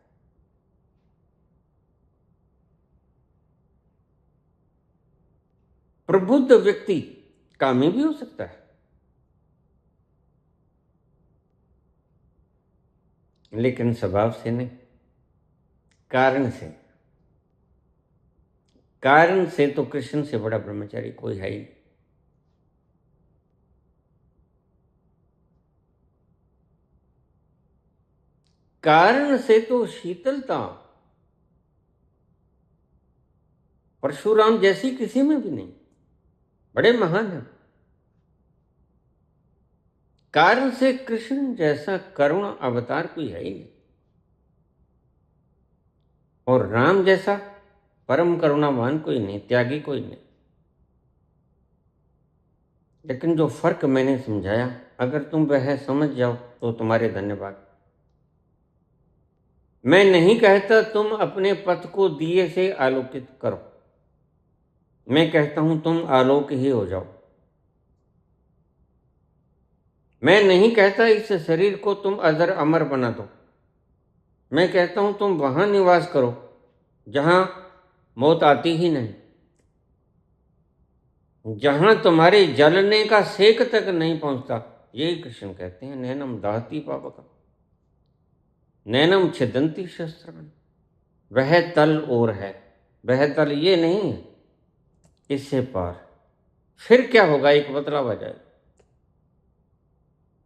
प्रबुद्ध व्यक्ति कामी भी हो सकता है, लेकिन स्वभाव से नहीं, कारण से। कारण से तो कृष्ण से बड़ा ब्रह्मचारी कोई है ही नहीं। कारण से तो शीतलता परशुराम जैसी किसी में भी नहीं, बड़े महान है। कारण से कृष्ण जैसा करुण अवतार कोई है ही नहीं, और राम जैसा परम करुणावान कोई नहीं, त्यागी कोई नहीं। लेकिन जो फर्क मैंने समझाया, अगर तुम वह समझ जाओ तो तुम्हारे धन्यवाद। मैं नहीं कहता तुम अपने पथ को दिए से आलोकित करो, मैं कहता हूं तुम आलोक ही हो जाओ। मैं नहीं कहता इस शरीर को तुम अजर अमर बना दो, मैं कहता हूं तुम वहां निवास करो जहां मौत आती ही नहीं, जहां तुम्हारे जलने का सेक तक नहीं पहुंचता। यही कृष्ण कहते हैं, नैनम दाहती पावका, नैनम छिदन्ति शस्त्राणि। वह तल और है, वह तल ये नहीं है, इससे पार। फिर क्या होगा, एक बदलाव आ जाएगा।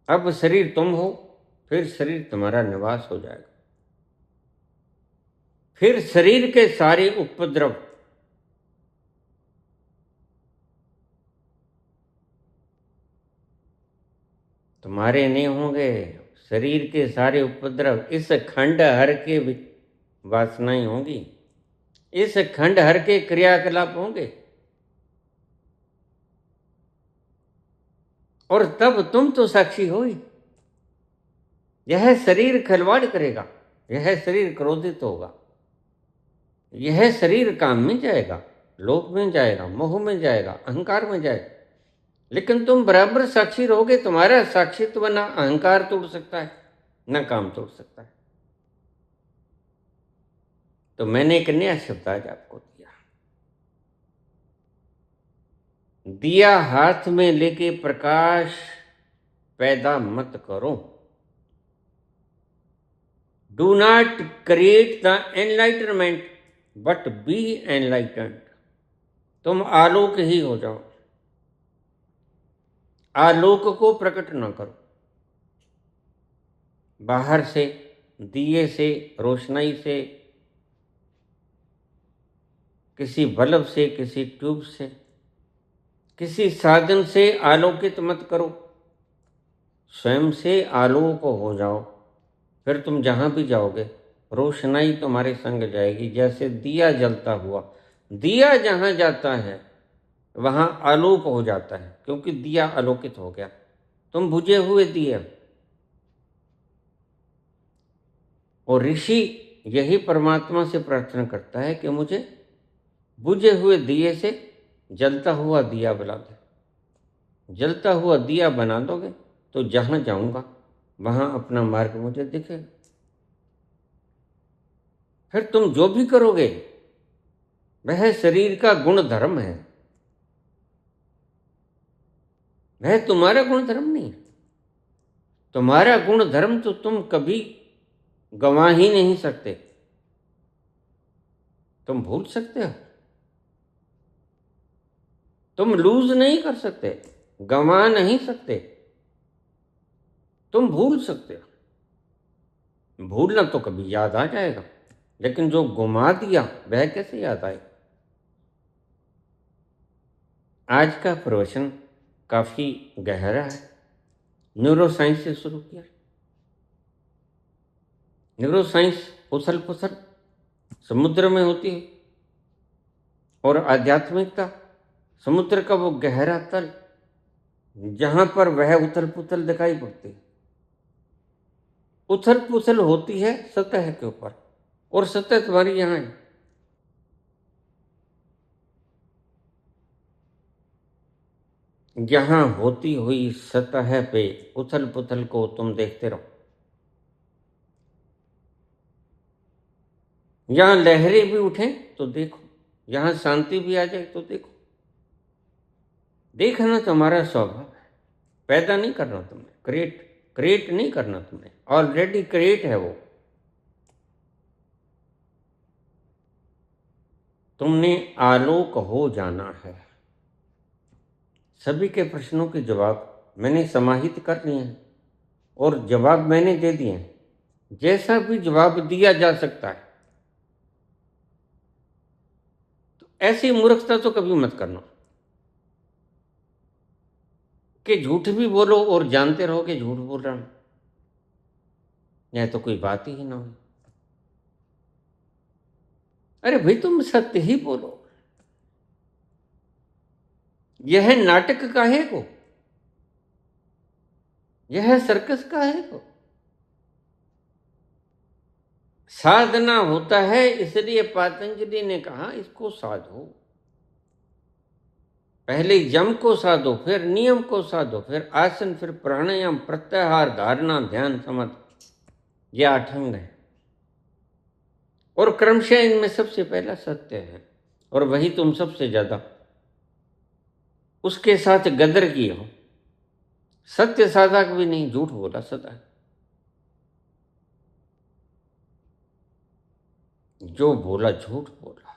अब शरीर तुम हो, फिर शरीर तुम्हारा निवास हो जाएगा। फिर शरीर के सारे उपद्रव तुम्हारे नहीं होंगे। शरीर के सारे उपद्रव इस खंडहर के वासनाएं होंगी, इस खंडहर के क्रियाकलाप होंगे। और तब तुम तो साक्षी हो ही। यह शरीर खिलवाड़ करेगा, यह शरीर क्रोधित होगा, यह शरीर काम में जाएगा, लोभ में जाएगा, मोह में जाएगा, अहंकार में जाएगा। लेकिन तुम बराबर साक्षी रहोगे। तुम्हारा साक्षित्व ना अहंकार तोड़ सकता है, ना काम तोड़ सकता है। तो मैंने एक नया शब्द आज आपको दिया। दिया हाथ में लेके प्रकाश पैदा मत करो। Do not create the enlightenment but be enlightened. तुम आलोक ही हो जाओ, आलोक को प्रकट न करो। बाहर से दिए से, रोशनाई से, किसी बल्ब से, किसी ट्यूब से, किसी साधन से आलोकित मत करो। स्वयं से आलोक हो जाओ। फिर तुम जहां भी जाओगे रोशनाई तुम्हारे संग जाएगी। जैसे दिया जलता हुआ, दिया जहां जाता है वहां आलोक हो जाता है, क्योंकि दिया आलोकित हो गया। तुम बुझे हुए दिए। और ऋषि यही परमात्मा से प्रार्थना करता है कि मुझे बुझे हुए दिए से जलता हुआ दिया बना दे। जलता हुआ दिया बना दोगे तो जहां जाऊंगा वहां अपना मार्ग मुझे दिखेगा। फिर तुम जो भी करोगे वह शरीर का गुण धर्म है, वह तुम्हारा गुण धर्म नहीं है। तुम्हारा गुण धर्म तो तुम कभी गंवा ही नहीं सकते। तुम भूल सकते हो, तुम लूज नहीं कर सकते, गंवा नहीं सकते। तुम भूल सकते हो। भूलना तो कभी याद आ जाएगा, लेकिन जो गुमा दिया वह कैसे याद आए। आज का प्रवचन काफी गहरा है। न्यूरो साइंस से शुरू किया। न्यूरो साइंस उथल पुथल समुद्र में होती है, और आध्यात्मिकता समुद्र का वो गहरा तल जहां पर वह उथल पुथल दिखाई पड़ती है। उथल पुथल होती है सतह के ऊपर, और सतह तुम्हारी यहां है। यहां होती हुई सतह पे उथल पुथल को तुम देखते रहो। यहां लहरें भी उठें तो देखो, यहां शांति भी आ जाए तो देखो। देखना तुम्हारा स्वभाव है। पैदा नहीं करना तुमने, क्रिएट क्रिएट नहीं करना तुमने, ऑलरेडी क्रिएट है वो। तुमने आलोक हो जाना है। सभी के प्रश्नों के जवाब मैंने समाहित कर लिए हैं, और जवाब मैंने दे दिए हैं। जैसा भी जवाब दिया जा सकता है। तो ऐसी मूर्खता तो कभी मत करना कि झूठ भी बोलो और जानते रहो कि झूठ बोल रहा हूं, यह तो कोई बात ही ना हो। अरे भाई, तुम सत्य ही बोलो। यह नाटक काहे को, यह सर्कस काहे को। साधना होता है, इसलिए पतंजलि ने कहा इसको साधो। पहले यम को साधो, फिर नियम को साधो, फिर आसन, फिर प्राणायाम, प्रत्याहार, धारणा, ध्यान, समाधि। ये 8 अंग है, और क्रमशः इनमें सबसे पहला सत्य है। और वही तुम सबसे ज्यादा उसके साथ गदर किए हो। सत्य साधा भी नहीं, झूठ बोला सदा। जो बोला झूठ बोला।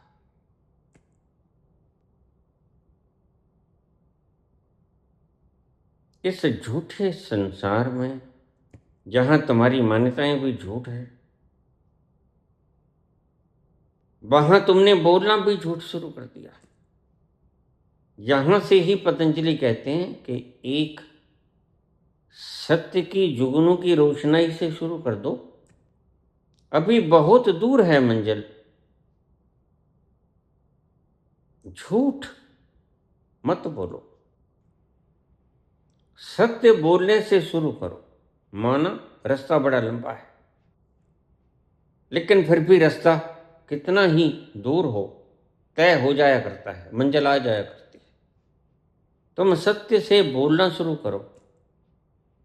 इस झूठे संसार में जहां तुम्हारी मान्यताएं भी झूठ है, वहां तुमने बोलना भी झूठ शुरू कर दिया। यहां से ही पतंजलि कहते हैं कि एक सत्य की जुगनू की रोशनाई से शुरू कर दो, अभी बहुत दूर है मंजिल। झूठ मत बोलो, सत्य बोलने से शुरू करो। माना रास्ता बड़ा लंबा है, लेकिन फिर भी रास्ता कितना ही दूर हो तय हो जाया करता है, मंजिल आ जाया करती है। तुम सत्य से बोलना शुरू करो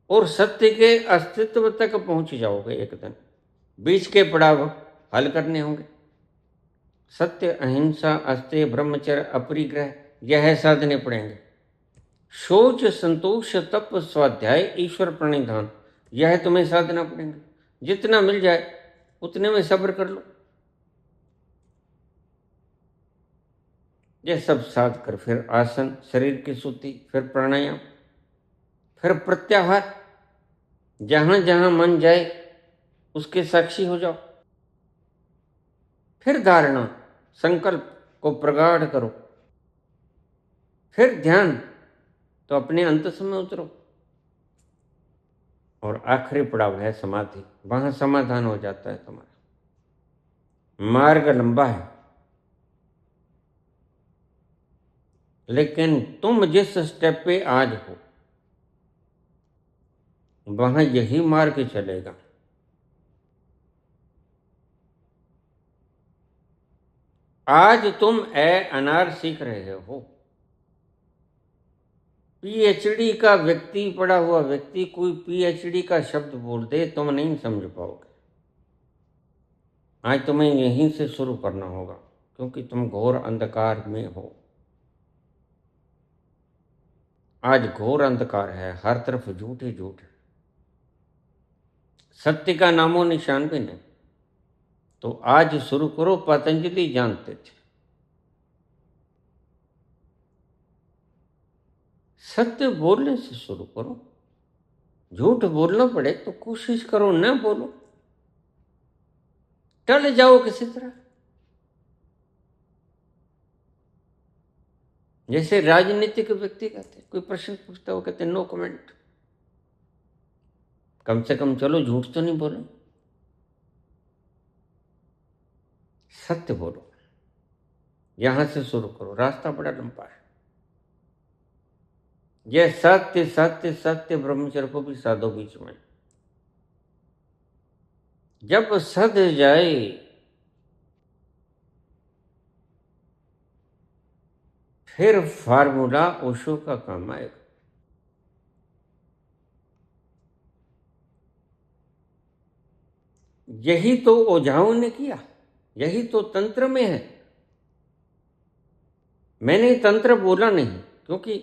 और सत्य के अस्तित्व तक पहुंच जाओगे एक दिन। बीच के पड़ाव हल करने होंगे। सत्य, अहिंसा, अस्तेय, ब्रह्मचर्य, अपरिग्रह, यह साधने पड़ेंगे। शौच, संतोष, तप, स्वाध्याय, ईश्वर प्रणिधान, यह तुम्हें साधना पड़ेंगे। जितना मिल जाए उतने में सब्र कर लो। यह सब साध कर फिर आसन, शरीर की शुद्धि, फिर प्राणायाम, फिर प्रत्याहार। जहां जहां मन जाए उसके साक्षी हो जाओ। फिर धारणा, संकल्प को प्रगाढ़ करो। फिर ध्यान, तो अपने अंतस में उतरो। और आखिरी पड़ाव है समाधि। वहां समाधान हो जाता है तुम्हारा। मार्ग लंबा है, लेकिन तुम जिस स्टेप पे आज हो वहां यही मार्ग चलेगा। आज तुम अनार सीख रहे हो। पीएचडी का व्यक्ति, पढ़ा हुआ व्यक्ति, कोई पीएचडी का शब्द बोल दे तुम नहीं समझ पाओगे। आज तुम्हें यहीं से शुरू करना होगा, क्योंकि तुम घोर अंधकार में हो। आज घोर अंधकार है, हर तरफ झूठ ही झूठ है, सत्य का नामो निशान भी नहीं। तो आज शुरू करो। पतंजलि जानते थे सत्य बोलने से शुरू करो। झूठ बोलना पड़े तो कोशिश करो ना बोलो, टल जाओ किसी तरह। जैसे राजनीतिक व्यक्ति कहते, कोई प्रश्न पूछता हो कहते नो कमेंट। कम से कम चलो झूठ तो नहीं बोलो, सत्य बोलो। यहां से शुरू करो, रास्ता बड़ा लंबा है। यह सत्य सत्य सत्य ब्रह्मचर्य को भी साधो बीच में। जब सध जाए फिर फार्मूला ओशो का काम आएगा। यही तो ओझाओं ने किया, यही तो तंत्र में है। मैंने तंत्र बोला नहीं, क्योंकि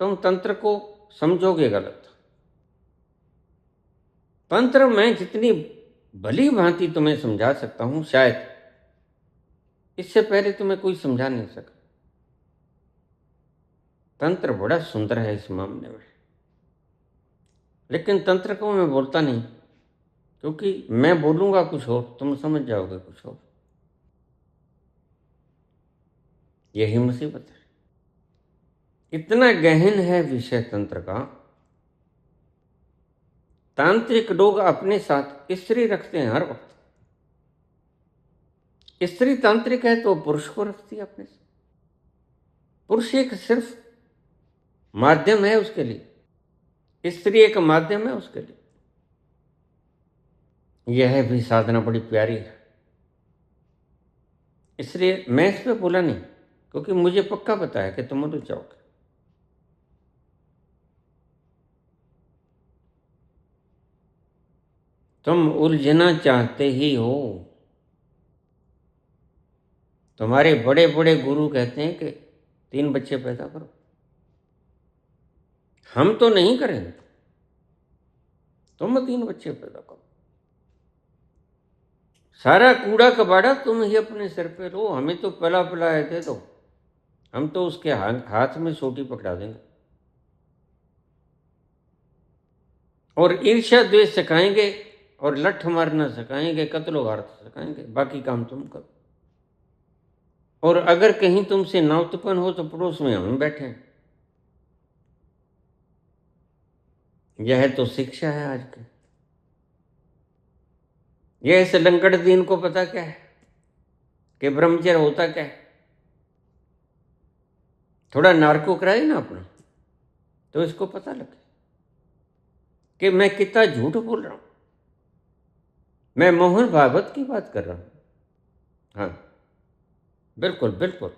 तुम तंत्र को समझोगे गलत। तंत्र मैं जितनी भली भांति तुम्हें समझा सकता हूं, शायद इससे पहले तुम्हें कोई समझा नहीं सका। तंत्र बड़ा सुंदर है इस मामले में, लेकिन तंत्र को मैं बोलता नहीं, क्योंकि मैं बोलूंगा कुछ और, तुम समझ जाओगे कुछ और। यही मुसीबत है। इतना गहन है विषय तंत्र का। तांत्रिक लोग अपने साथ स्त्री रखते हैं हर वक्त। स्त्री तांत्रिक है तो पुरुष को रखती है अपने साथ। पुरुष एक सिर्फ माध्यम है उसके लिए, स्त्री एक माध्यम है उसके लिए। यह भी साधना बड़ी प्यारी है। इसलिए मैं इस पर बोला नहीं, क्योंकि मुझे पक्का पता है कि तुम उलझ जाओगे। तुम उलझना चाहते ही हो। तुम्हारे बड़े बड़े गुरु कहते हैं कि 3 बच्चे पैदा करो। हम तो नहीं करेंगे, तुम 3 बच्चे पैदा करो। सारा कूड़ा कबाड़ा तुम ही अपने सिर पे लो, हमें तो पला पलाए दे दो, हम तो उसके हाथ में सोटी पकड़ा देंगे। और ईर्ष्या द्वेष सिखाएंगे और लठ मारना सिखाएंगे, कत्लो गार्थ सिखाएंगे, बाकी काम तुम करो। और अगर कहीं तुमसे नाउतपन हो तो पड़ोस में हम बैठे हैं। यह तो शिक्षा है आज की। यह इस लंकड़ दीन को पता क्या है कि ब्रह्मचर्य होता क्या है। थोड़ा नारको कराए ना अपना, तो इसको पता लगे कि मैं कितना झूठ बोल रहा हूं। मैं मोहन भागवत की बात कर रहा हूं। हाँ, बिल्कुल बिल्कुल।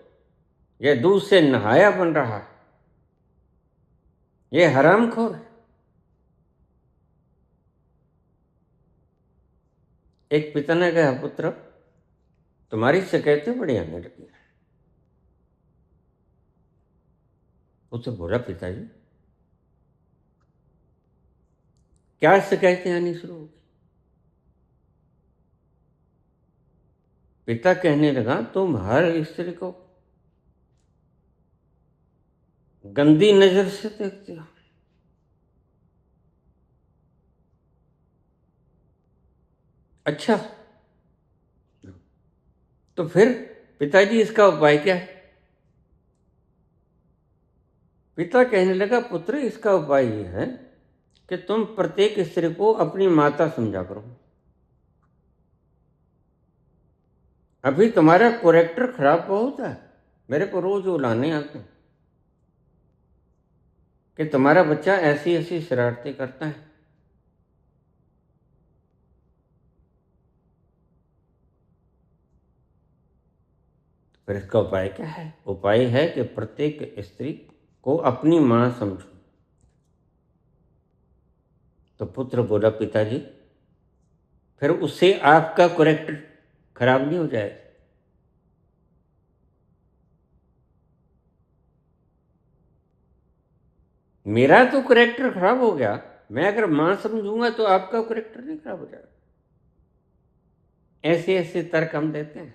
यह दूध से नहाया बन रहा है, यह हरामखोर है। एक पिता ने कहा, पुत्र तुम्हारी शिकायतें बड़ी आने लगी। पुत्र बोला, पिताजी क्या शिकायतें आनी शुरू हो गई। पिता कहने लगा, तुम हर स्त्री को गंदी नजर से देखते हो। अच्छा, तो फिर पिताजी इसका उपाय क्या है। पिता कहने लगा, पुत्र इसका उपाय यह है कि तुम प्रत्येक स्त्री को अपनी माता समझा करो। अभी तुम्हारा कैरेक्टर खराब बहुत है। मेरे को रोज वो लाने आते हैं कि तुम्हारा बच्चा ऐसी ऐसी शरारतें करता है। फिर इसका उपाय क्या है। उपाय है कि प्रत्येक स्त्री को अपनी मां समझो। तो पुत्र बोला, पिताजी फिर उससे आपका कैरेक्टर खराब नहीं हो जाएगा। मेरा तो कैरेक्टर खराब हो गया, मैं अगर मां समझूंगा तो आपका कैरेक्टर नहीं खराब हो जाएगा। ऐसे ऐसे तर्क हम देते हैं।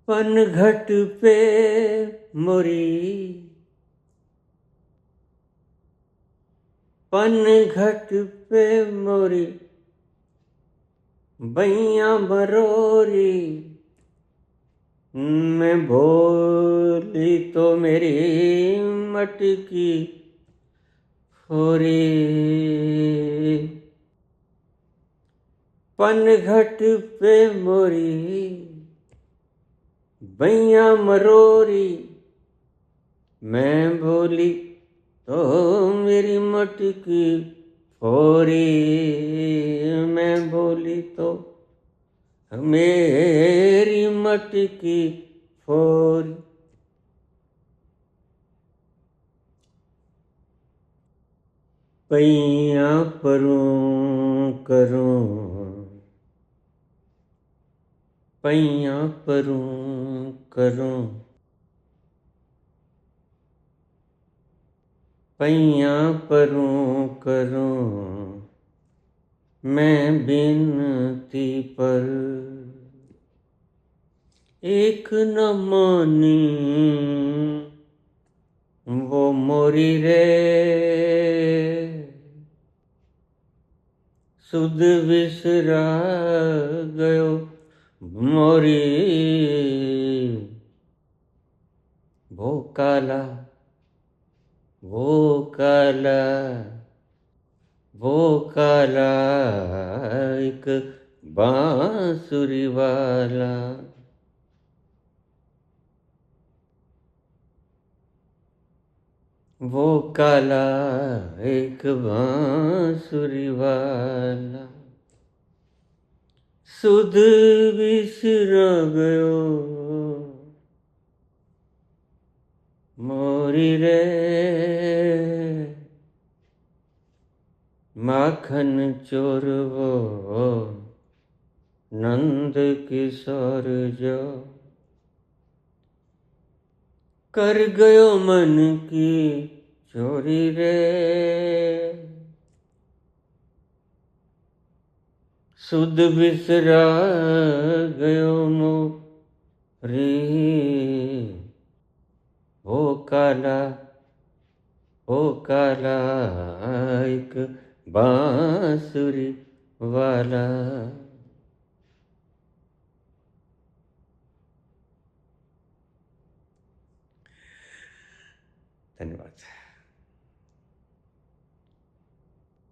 पनघट पे मोरी, पनघट पे मोरी बैया मरोरी, मैं भोली तो मेरी मटकी फोरी। पनघट पे मोरी बैया मरोरी, मैं भोली तो मेरी मटकी फोरी। मैं भोली तो मेरी मटकी फोरी। पैया परूं करूं, पैया परूं करूं, पैया परूं करूं, मैं बिनती पर एक न मानी वो मोरी रे। सुध बिसरा गयो मोरी, वो काला वो काला वो काला एक बांसुरी वाला। वो काला एक बांसुरी वाला, सुध बिसरा गयो मोरी रे। माखन चोर वो नंद किशोर जो, कर गयो मन की चोरी रे। सुध बिसरा गयो मोरी, वो काला हो काला एक बांसुरी वाला। धन्यवाद।